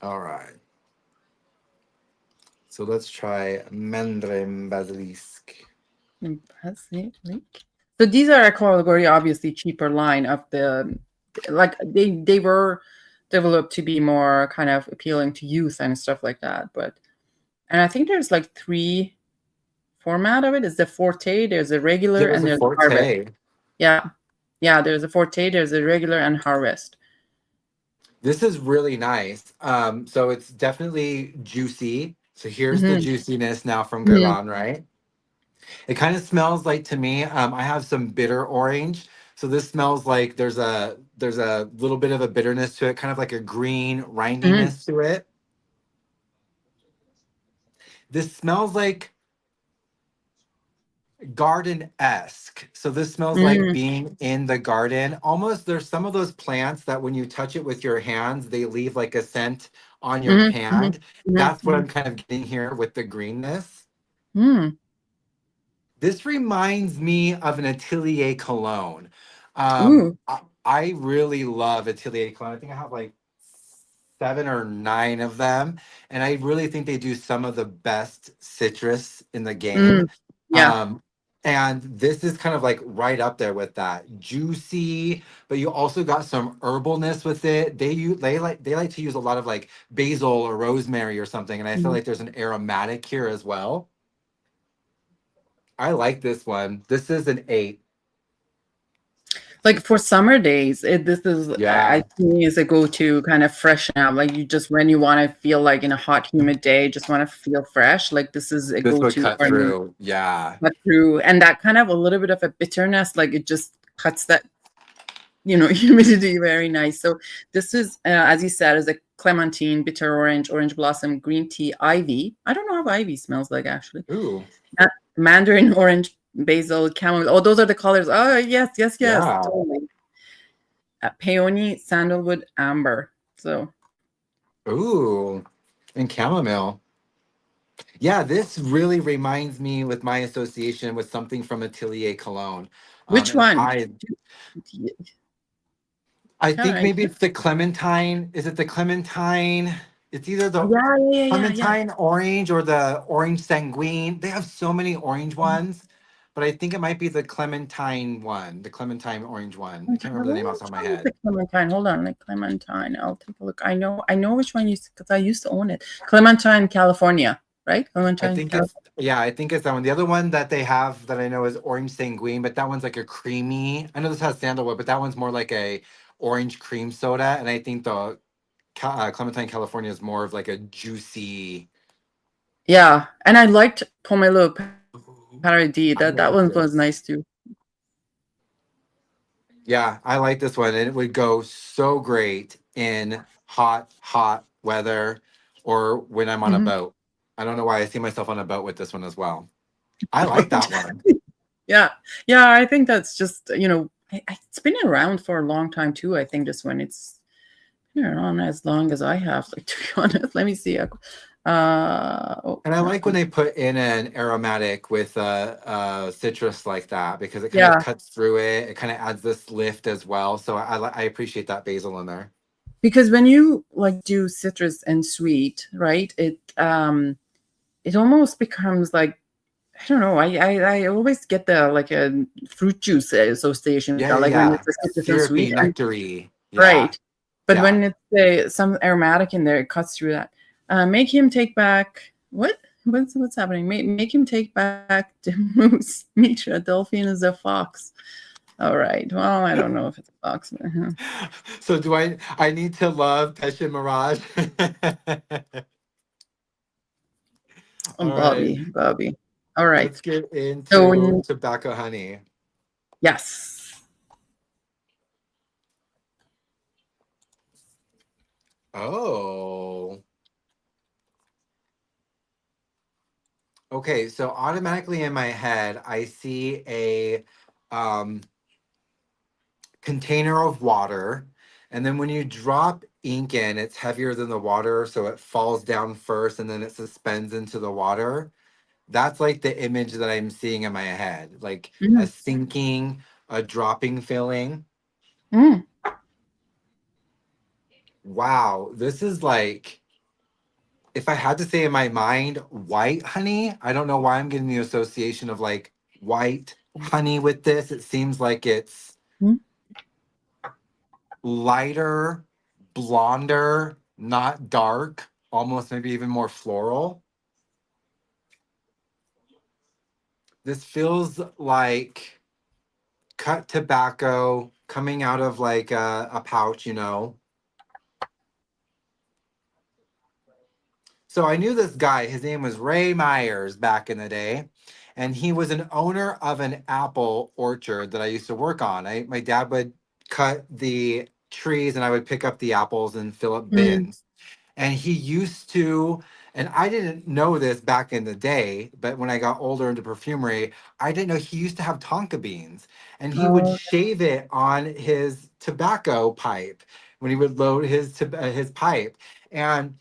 All right. So let's try Mandarine Basilic. Basilic. So these are Aqua obviously cheaper line of the like they were developed to be more kind of appealing to youth and stuff like that. But and I think there's like 3 format of it. Is the Forte, there's a regular, There's and a there's a Harvest. Forte. Yeah. Yeah, there's a Forte, there's a regular and Harvest. This is really nice. So it's definitely juicy. So here's the Mm-hmm. juiciness now from Mm-hmm. Guerlain, right? It kind of smells like to me. I have some bitter orange. So this smells like there's a little bit of a bitterness to it, kind of like a green Mm-hmm. rindiness to it. This smells like garden-esque. So this smells like Mm-hmm. being in the garden. Almost there's some of those plants that when you touch it with your hands, they leave like a scent on your Mm-hmm. hand. That's what Mm-hmm. I'm kind of getting here with the greenness. Mm-hmm. This reminds me of an Atelier cologne. Ooh. I really love Atelier cologne. I think I have like 7 or 9 of them, and I really think they do some of the best citrus in the game. Mm. Yeah. Um, and this is kind of like right up there with that juicy, but you also got some herbalness with it. They like to use a lot of like basil or rosemary or something, and I feel Mhm. like there's an aromatic here as well. I like this one. This is an 8. Like for summer days, this is I Yeah, think is a go-to kind of freshen up. Like you just when you want to feel like in a hot, humid day, just want to feel fresh. Like this is a this would go-to cut for me. through. Yeah. Cut through, and that kind of a little bit of a bitterness, like it just cuts that humidity very nice. So this is, as you said, is a clementine, bitter orange, orange blossom, green tea, ivy. I don't know how ivy smells like actually. Ooh, Mandarin orange, basil, chamomile. Oh, those are the colors. Oh, yes, yes, yes, yeah. totally. Peony, sandalwood, amber. So, Ooh, and chamomile. Yeah, this really reminds me with my association with something from Atelier Cologne. which And one? I All think right. maybe it's the clementine. Is it the clementine? It's either the Yeah, yeah, yeah, yeah. clementine orange or the orange sanguine. They have so many orange ones, but I think it might be the clementine one, the clementine orange one. I can't remember the name off the top Which of my one is head. the clementine? Hold on, like clementine. I'll take a look. I know which one you because I used to own it. Clementine, California, right? I Clementine, think California. it's yeah, I think it's that one. The other one that they have that I know is orange sanguine, but that one's like a creamy. I know this has sandalwood, but that one's more like a orange cream soda. And I think Clementine, California is more of like a juicy. Yeah, and I liked Pomelo Paradis. I That like one was this. nice too. Yeah, I like this one, and it would go so great in hot weather or when I'm on a Mhm. boat. I don't know why I see myself on a boat with this one as well. I like that one. Yeah, yeah. I think that's just it's been around for a long time too. I think this one it's been around as long as I have. Like to be honest, let me see. Oh, And I like when they put in an aromatic with citrus like that because it kind of yeah, cuts through it. It kind of adds this lift as well. So I appreciate that basil in there. because when you like do citrus and sweet, right? It almost becomes like I don't know. I always get the like a fruit juice association with Yeah, that, yeah, like when yeah. it's a citrus and Syrupy, sweet, and nectary. Yeah, right. But yeah. when it's some aromatic in there, it cuts through that. Make him take back what? What's happening? Make him take back the moose. Mitra, Delphine is a fox. All right. Well, I don't know if it's a fox. But, So do I need to love Peche Mirage? All right, Bobby. All right. let's get into So tobacco honey. yes. Oh. Okay, so automatically in my head, I see a um, container of water. And then when you drop ink in, it's heavier than the water. So it falls down first and then it suspends into the water. That's like the image that I'm seeing in my head, like a Mm, sinking, a dropping feeling. mm. Wow, this is like, if I had to say in my mind, white honey, I don't know why I'm getting the association of like white honey with this. It seems like it's Mm. lighter, blonder, not dark, almost maybe even more floral. This feels like cut tobacco coming out of like a pouch, you know. So I knew this guy. His name was Ray Myers back in the day, and he was an owner of an apple orchard that I used to work on. My dad would cut the trees, and I would pick up the apples and fill up Mm. bins. And he used to, and I didn't know this back in the day, but when I got older into perfumery, I didn't know he used to have tonka beans, and he would Oh, shave it on his tobacco pipe when he would load his pipe. And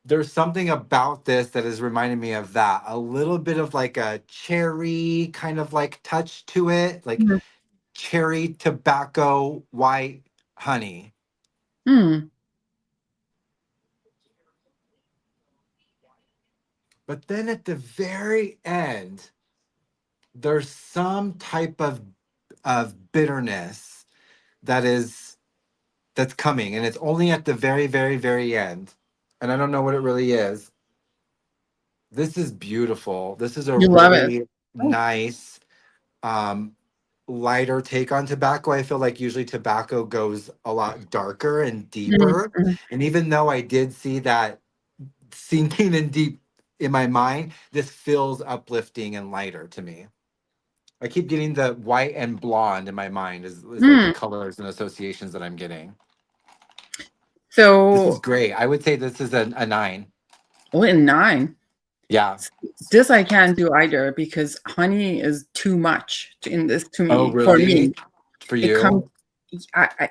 there's something about this that has reminded me of that. A little bit of like a cherry kind of like touch to it, like mm. cherry tobacco white honey. Mm. But then at the very end, there's some type of bitterness that is that's coming, and it's only at the very end. And I don't know what it really is. This is beautiful. This is a You love it. really Oh. nice um lighter take on tobacco. I feel like usually tobacco goes a lot darker and Mm, deeper. mm. And even though I did see that sinking in deep in my mind, this feels uplifting and lighter to me. I keep getting the white and blonde in my mind is like the Mm. colors and associations that I'm getting. This is So, great. I would say this is a nine. oh, and 9. Yeah. This I can't do either because honey is too much in this to Oh, me. For me, really? For it comes. you?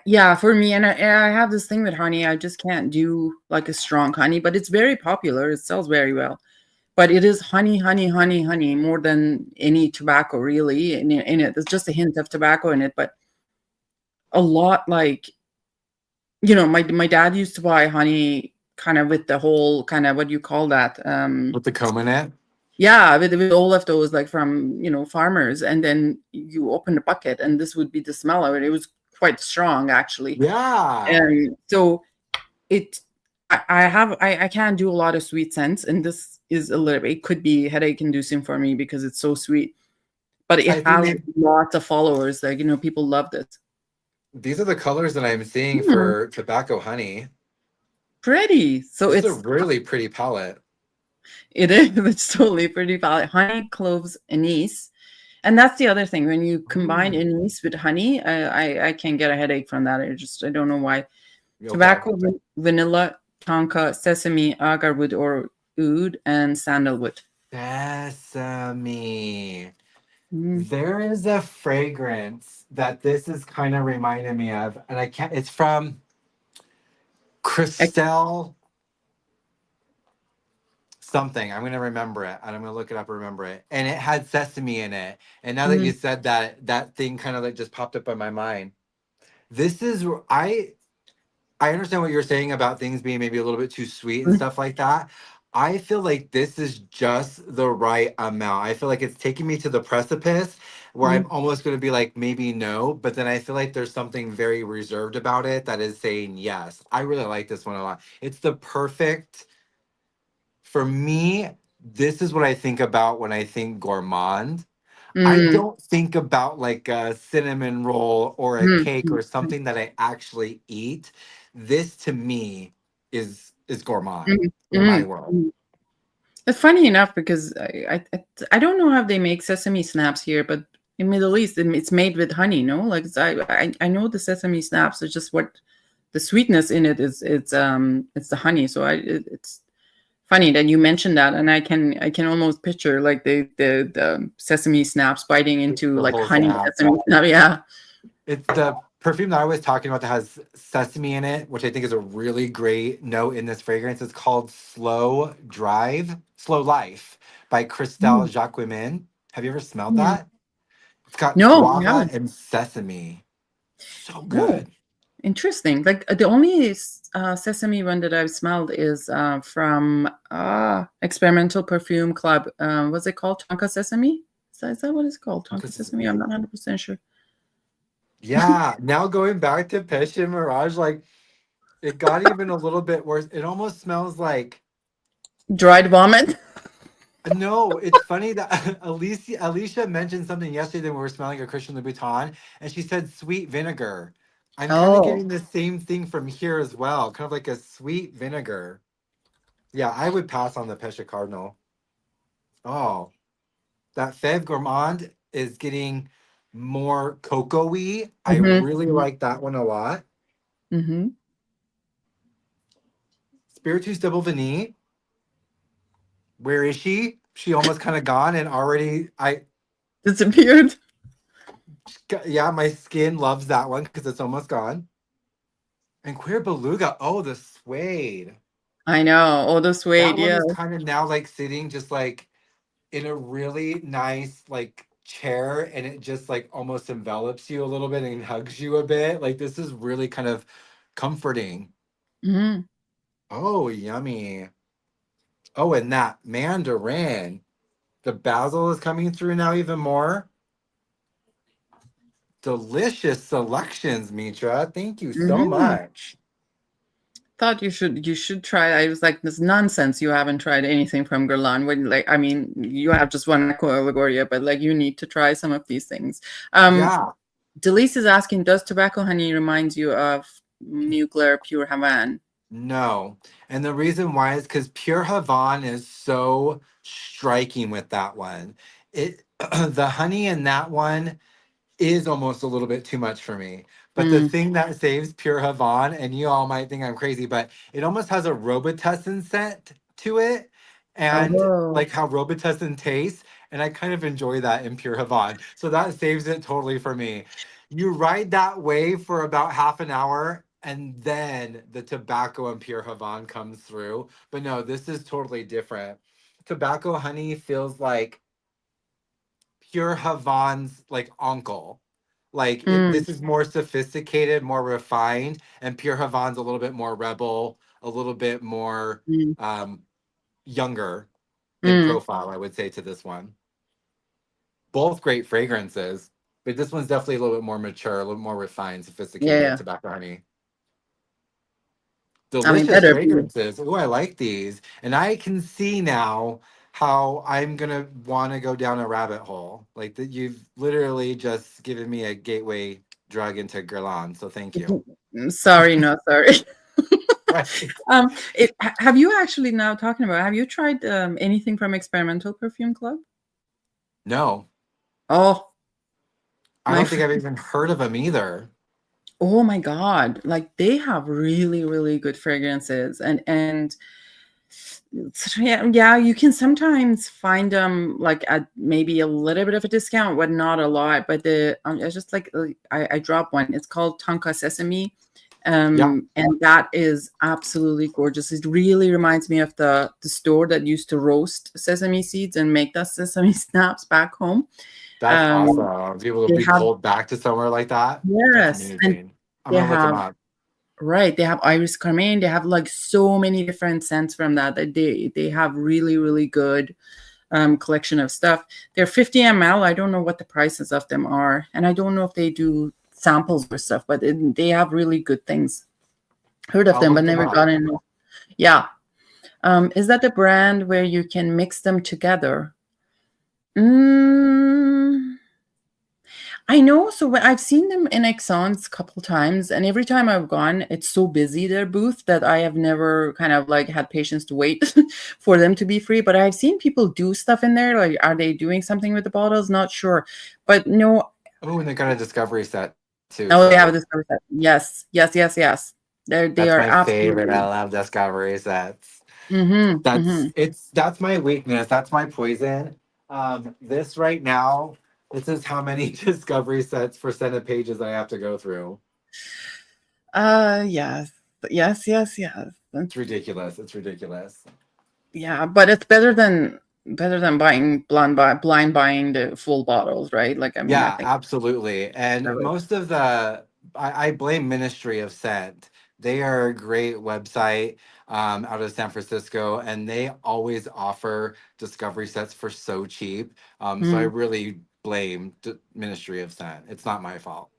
Yeah, for me, and I have this thing with honey. I just can't do like a strong honey, but it's very popular. It sells very well. But it is honey, honey, honey, honey more than any tobacco really in it. There's just a hint of tobacco in it, but a lot like my dad used to buy honey kind of with the whole kind of what do you call that? With the comb in it? Yeah, with all of those like from farmers, and then you open the bucket, and this would be the smell of it. It was quite strong actually, Yeah. and so it. I can't do a lot of sweet scents, and this is a little bit. It could be headache inducing for me because it's so sweet, but it I think has lots of followers. Like people love this. these are the colors that I'm seeing Hmm. for tobacco honey. pretty. So This is a really pretty palette. it is. It's totally pretty valid. Honey, cloves, anise. And that's the other thing. When you combine Ooh. anise with honey, I can get a headache from that. I don't know why. Okay. Tobacco, vanilla, tonka, sesame, agarwood or oud, and sandalwood. Sesame. Mm. There is a fragrance that this is kind of reminding me of, and I can't. It's from Ex- Christelle something. I'm gonna remember it, and I'm gonna look it up and remember it. And it had sesame in it. And now that you mm, said that, that thing kind of like just popped up in my mind. This is I understand what you're saying about things being maybe a little bit too sweet and mm, stuff like that. I feel like this is just the right amount. I feel like it's taking me to the precipice where I'm mm, almost going to be like, maybe no, but then I feel like there's something very reserved about it that is saying yes. I really like this one a lot. It's the perfect, for me, this is what I think about when I think gourmand. I mm, don't think about like a cinnamon roll or a mm, cake mm, or something that I actually eat. This to me is gourmand mm, in my mm, world. mm. It's funny enough because I don't know how they make sesame snaps here, but in Middle East it's made with honey. No, like I know the sesame snaps. It's just what the sweetness in it is. It's the honey. So it's funny that you mentioned that, and I can almost picture like the sesame snaps biting into The like whole honey snap. sesame snap. Yeah. It's the perfume that I was talking about that has sesame in it, which I think is a really great note in this fragrance. It's called Slow Life by Christelle Mm, Jacquemin. Have you ever smelled mm. that? It's got No, we guava haven't. and sesame. So Oh, good. interesting. Like the only sesame one that I've smelled is from Experimental Perfume Club. What's it called? Tonka Sesame? Is that what it's called? Tonka Tonka Sesame? I'm sesame. not 100% sure. Yeah, now going back to Peche Mirage, like it got even a little bit worse. It almost smells like Dried vomit? no, it's funny that Alicia mentioned something yesterday when we were smelling a Christian Louboutin, and she said sweet vinegar. I'm kind of Oh. getting the same thing from here as well, kind of like a sweet vinegar. Yeah, I would pass on the Peche Cardinal. Oh, that Feve Gourmande is getting more cocoa-y. I Mm-hmm. really like that one a lot. Mm-hmm. Spiritueuse Double Vanille. Where is she? She almost kind of gone and already Disappeared. yeah, my skin loves that one because it's almost gone. And Cuir Beluga, oh, the suede. I know. Oh, the That suede. one Yeah. is kind of now like sitting just like in a really nice like chair and it just like almost envelops you a little bit and hugs you a bit. Like this is really kind of comforting. Mm-hmm. Oh, yummy. Oh, and that mandarin. The basil is coming through now even more. Delicious selections, Mitra. Thank you so Mm-hmm. much. Thought you should try. I was like, this nonsense. You haven't tried anything from Guerlain. When like, I mean, you have just one Aqua Allegoria, but like, you need to try some of these things. Yeah, Delise is asking, does tobacco honey remind you of Mugler Pure Havane? no. And the reason why is because Pure Havane is so striking with that one. It the honey in that one is almost a little bit too much for me. But the Mm. thing that saves Pure Havane, and you all might think I'm crazy, but it almost has a Robitussin scent to it, and Oh. like how Robitussin tastes, and I kind of enjoy that in Pure Havane. So that saves it totally for me. You ride that wave for about half an hour, and then the tobacco and Pure Havane comes through. But no, this is totally different. Tobacco honey feels like Pure Havan's like uncle. Mm, This is more sophisticated, more refined, and Pure Havan's a little bit more rebel, a little bit more mm, um, younger in mm. profile, I would say, to this one. Both great fragrances, but this one's definitely a little bit more mature, a little more refined, Yeah, sophisticated yeah. tobacco honey. I mean, Delicious better be. fragrances. Oh, I like these. And I can see now how I'm gonna want to go down a rabbit hole. Like that you've literally just given me a gateway drug into Guerlain. So thank you. Sorry, no, sorry. Right. Have you actually now talking about? Have you tried anything from Experimental Perfume Club? No, Oh, I my don't think I've even heard of them either. oh my God. Like they have really, really good fragrances and yeah, you can sometimes find them like at maybe a little bit of a discount, but not a lot. But it's just like I dropped one. It's called Tonka Sesame. Yeah, And that is absolutely gorgeous. It really reminds me of the store that used to roast sesame seeds and make the sesame snaps back home. that's Um, awesome. People will they be have pulled back to somewhere like that. That's yes, and amazing. I'm they gonna look them have up. right. They have Iris Carmine. They have like so many different scents from that. That they have really really good collection of stuff. They're 50 ml. I don't know what the prices of them are, and I don't know if they do samples or stuff, but they have really good things. Heard of I'll them, but look them never up. got in. Yeah. Is that the brand where you can mix them together? Mm, I know. So I've seen them in Exxon's a couple times, and every time I've gone, it's so busy their booth that I have never kind of like had patience to wait for them to be free. But I've seen people do stuff in there. Like, are they doing something with the bottles? Not sure. But no, Oh, and they got a discovery set too. oh, they have a So discovery set. Yes, yes, yes, yes. They that's are my favorite. I absolutely. love discovery sets. Mm-hmm, mm-hmm. That's my weakness. That's my poison. This right now, this is how many discovery sets for Senate pages I have to go through. Yes, yes, yes, yes. It's ridiculous. It's ridiculous. Yeah, but it's better than buying blind buying the full bottles, right? Like, I mean, I Yeah, think absolutely. And that was most of I blame Ministry of Scent. They are a great website out of San Francisco, and they always offer discovery sets for so cheap. So I mm. really blame Ministry of Scent. It's not my fault.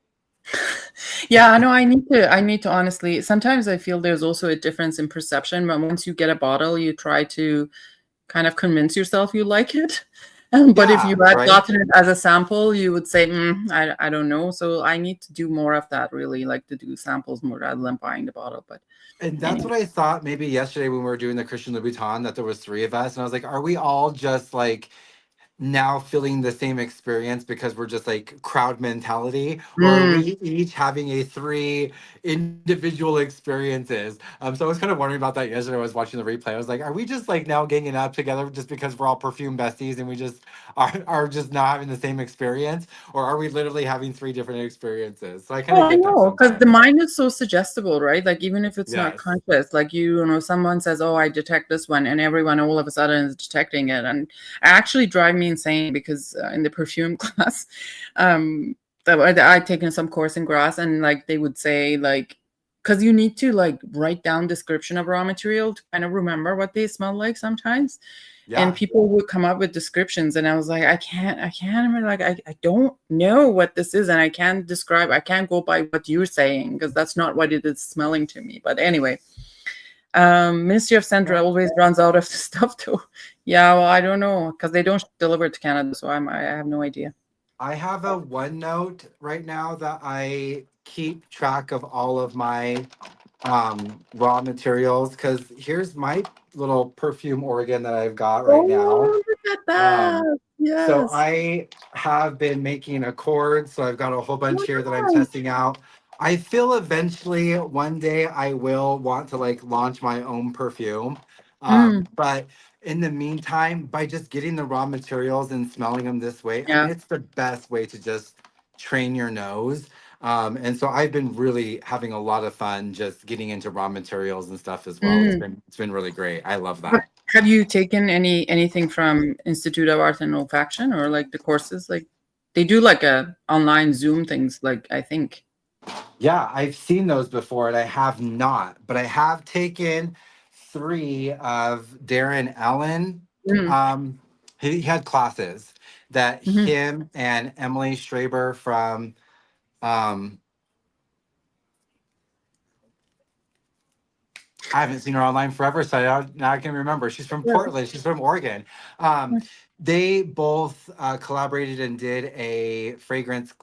Yeah, I know I need to honestly sometimes I feel there's also a difference in perception, but once you get a bottle, you try to kind of convince yourself you like it. But if you Yeah, had right. gotten it as a sample, you would say, I don't know. So I need to do more of that, really, like to do samples more rather than buying the bottle. But And that's anyway. what I thought maybe yesterday when we were doing the Christian Louboutin, that there was three of us. And I was like, are we all just like now feeling the same experience because we're just like crowd mentality, or are Mm. we each having a three individual experiences? So I was kind of wondering about that yesterday. I was watching the replay. I was like, are we just like now ganging up together just because we're all perfume besties and we just are just not having the same experience, or are we literally having three different experiences? So I kind Oh, of I get that know, because the sometimes. mind is so suggestible, right? Like even if it's not Yes. conscious, like you know, someone says, "Oh, I detect this one," and everyone all of a sudden is detecting it, and it actually drive me insane because in the perfume class, that I'd taken some course in grass, and like they would say, like, because you need to like write down description of raw material to kind of remember what they smell like sometimes, and Yeah. people would come up with descriptions and I was like, I can't remember, like I don't know what this is and I can't go by what you're saying because that's not what it is smelling to me. But anyway, Ministry of Central Well, always runs out of the stuff too. Yeah, well, I don't know because they don't deliver it to Canada, so I have no idea. I have a OneNote right now that I keep track of all of my raw materials, because here's my little perfume organ that I've got right now. Oh, look at um that. so Yes. I have been making accords, so I've got a whole bunch here that I'm Wow. testing out. I feel eventually one day I will want to like launch my own perfume, Mm, but in the meantime, by just getting the raw materials and smelling them this way, I mean yeah. it's the best way to just train your nose. And so I've been really having a lot of fun just getting into raw materials and stuff as well. Mm. It's been really great. I love But that. have you taken anything from Institute of Art and Olfaction or like the courses? Like they do like a online Zoom things, like I think. Yeah, I've seen those before and I have not, but I have taken three of Darren Allen. Mm, Um, he had classes that mhm. him and Emily Straber from um, I haven't seen her online forever, so now I can remember. She's from Yeah. Portland. She's from Oregon. They both collaborated and did fragrance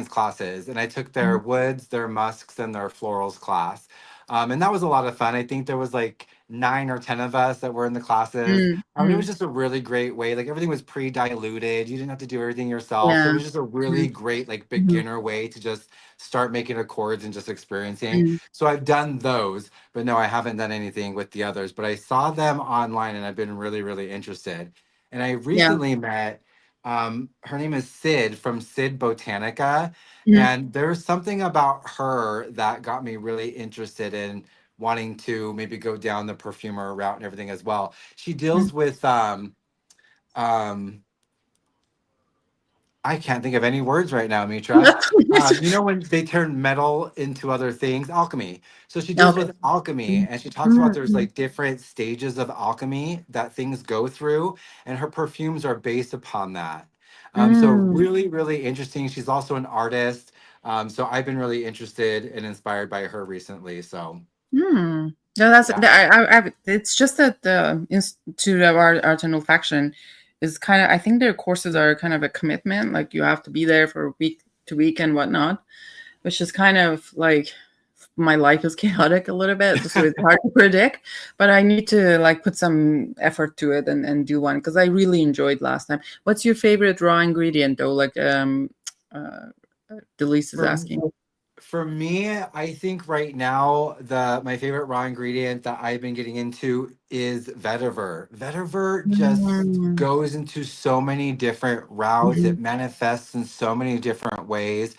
classes, and I took their Mhm. woods, their musks, and their florals class. And that was a lot of fun. I think there was like 9 or 10 of us that were in the classes. Mm, It was mm, just a really great way. Like everything was pre-diluted. You didn't have to do everything yourself. So it yeah. was just a really Mm, great like mhm, beginner way to just start making accords and just experiencing. mm, So I've done those, but no, I haven't done anything with the others. But I saw them online and I've been really, really interested. And I yeah. recently met her name is Sid from Sid Botanica. Mhm, And there's something about her that got me really interested in wanting to maybe go down the perfumer route and everything as well. She mm. deals with um I can't think of any words right now, Mitra. You know when they turn metal into other things, alchemy. So she deals Okay. with alchemy, Mm, and she talks about mm, there's mm, like different stages of alchemy that things go through, and her perfumes are based upon that. So mm. really, really interesting. She's also an artist. So I've been really interested and inspired by her recently. So Hmm. No, that's yeah, it's just that the Institute of Art and Olfaction is kind of, I think their courses are kind of a commitment. Like you have to be there for week to week and whatnot, which is kind of like my life is chaotic a little bit, so it's hard to predict. But I need to like put some effort to it and do one because I really enjoyed last time. What's your favorite raw ingredient though? Like uh, Delise is for asking. For me, I think right now the my favorite raw ingredient that I've been getting into is vetiver. Vetiver just Mm, goes into so many different routes. mhm. It manifests in so many different ways.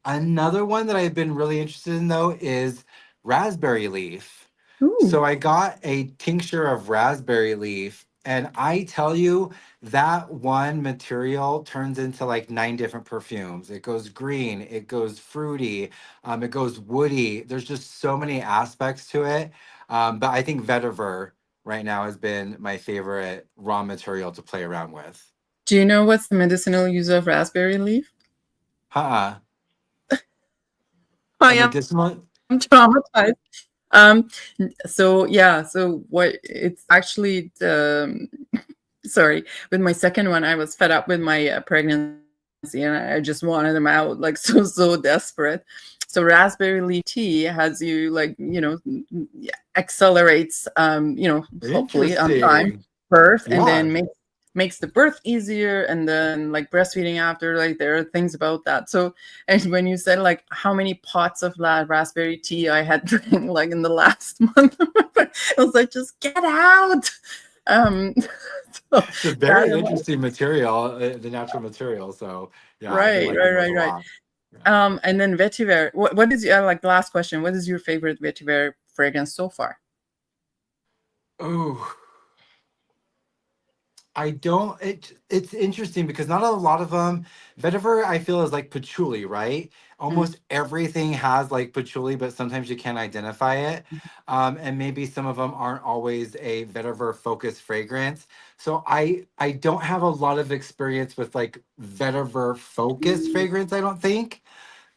Another one that I've been really interested in though is raspberry leaf. Ooh. So I got a tincture of raspberry leaf, and I tell you, that one material turns into like 9 different perfumes. It goes green, it goes fruity, it goes woody. There's just so many aspects to it. But I think vetiver right now has been my favorite raw material to play around with. Do you know what's the medicinal use of raspberry leaf? Uh-uh. I A am medicinal? traumatized. Um, so yeah, so what it's actually sorry, with my second one, I was fed up with my pregnancy and I just wanted them out like so desperate. So raspberry leaf tea has you like, accelerates hopefully on time Interesting. birth and Yeah. then makes the birth easier and then like breastfeeding after, like there are things about that. So and when you said like how many pots of that raspberry tea I had drank like in the last month, I was like, just get out. Um, so It's a that very interesting material, the natural material. So yeah, I've been right, liking right, those right, a right. lot. Yeah. And then vetiver. What is like last question? What is your favorite vetiver fragrance so far? Oh, I don't. It's interesting because not a lot of them. Vetiver, I feel is like patchouli, right? Mm, Almost everything has like patchouli, but sometimes you can't identify it. And maybe some of them aren't always a vetiver focused fragrance. So I don't have a lot of experience with like vetiver focused mm, fragrance. I don't think.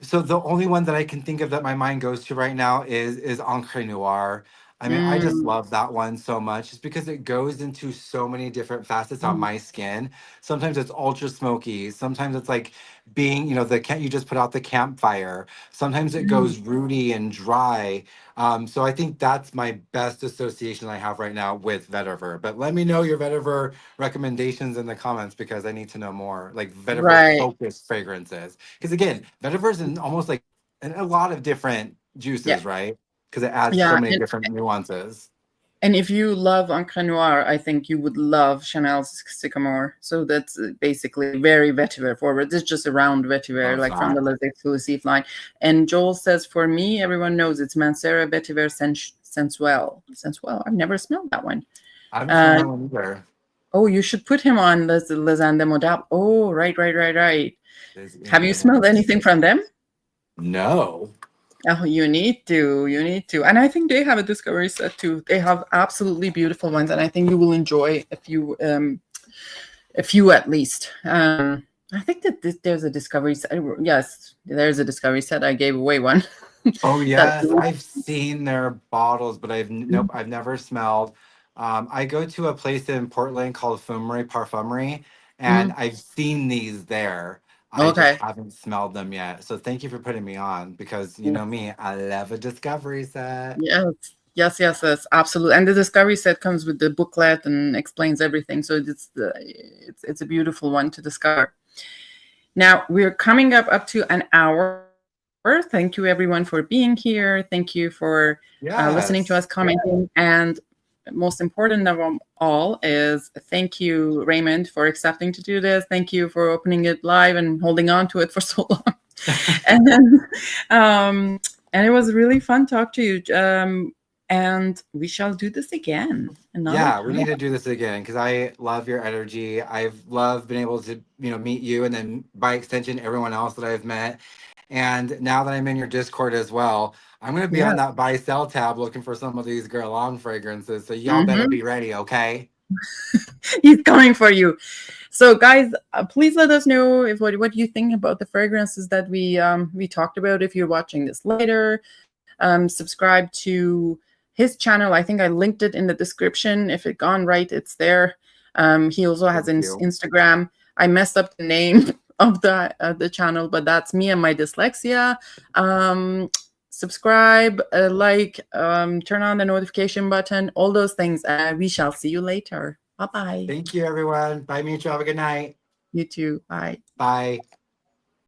So the only one that I can think of that my mind goes to right now is Encre Noir. I mean, I just mm, love that one so much just because it goes into so many different facets on mm, my skin. Sometimes it's ultra smoky. Sometimes it's like being, the camp you just put out the campfire. Sometimes it mm. goes rooty and dry. So I think that's my best association I have right now with vetiver. But let me know your vetiver recommendations in the comments because I need to know more, like vetiver Right. focused fragrances. Because again, vetiver's in almost like in a lot of different Yeah. juices, right? Because it adds so Yeah. many different nuances. And if you love Encre Noir, I think you would love Chanel's Sycamore. So that's basically very vetiver forward. It's just a round vetiver, Love like from the that. Les Exclusifs line. And Joel says, for me, everyone knows it's Mancera Vetiver Sensuel. Sensuel. I've never smelled that one. I haven't smelled Uh, that one either. oh, you should put him on Les Andemodap. Oh, right, right, right, right. Is Have in you the smelled anything from them? No. Oh, you need to. You need to. And I think they have a discovery set too. They have absolutely beautiful ones, and I think you will enjoy a few at least. I think that there's a discovery set. Yes, there's a discovery set. I gave away one. Oh that. yes, I've seen their bottles, but nope, I've never smelled. I go to a place in Portland called Fumery Parfumery, and Mhm. I've seen these there. I just Okay. haven't smelled them yet. So thank you for putting me on because you know me, I love a discovery set. Yes, yes, absolutely. And the discovery set comes with the booklet and explains everything. So it's a beautiful one to discover. Now we're coming up to an hour. Thank you everyone for being here. Thank you for listening to us, Yes. commenting, and most important of all is thank you, Raymond, for accepting to do this. Thank you for opening it live and holding on to it for so long. And then, and it was really fun to talk to you. And we shall do this again another Yeah, we time. need to do this again because I love your energy. I've loved being able to, meet you and then by extension, everyone else that I've met. And now that I'm in your Discord as well, I'm going to be Yeah. on that buy sell tab looking for some of these Guerlain fragrances. So y'all better Mm-hmm. be ready, okay? He's coming for you. So, guys, please let us know if what you think about the fragrances that we talked about. If you're watching this later, subscribe to his channel. I think I linked it in the description. If it gone right, it's there. He also has Thank an you. Instagram. I messed up the name of the channel, but that's me and my dyslexia. Subscribe, like, turn on the notification button, all those things. We shall see you later. Bye bye. Thank you, everyone. Bye, Mitra. Have a good night. You too. Bye. Bye.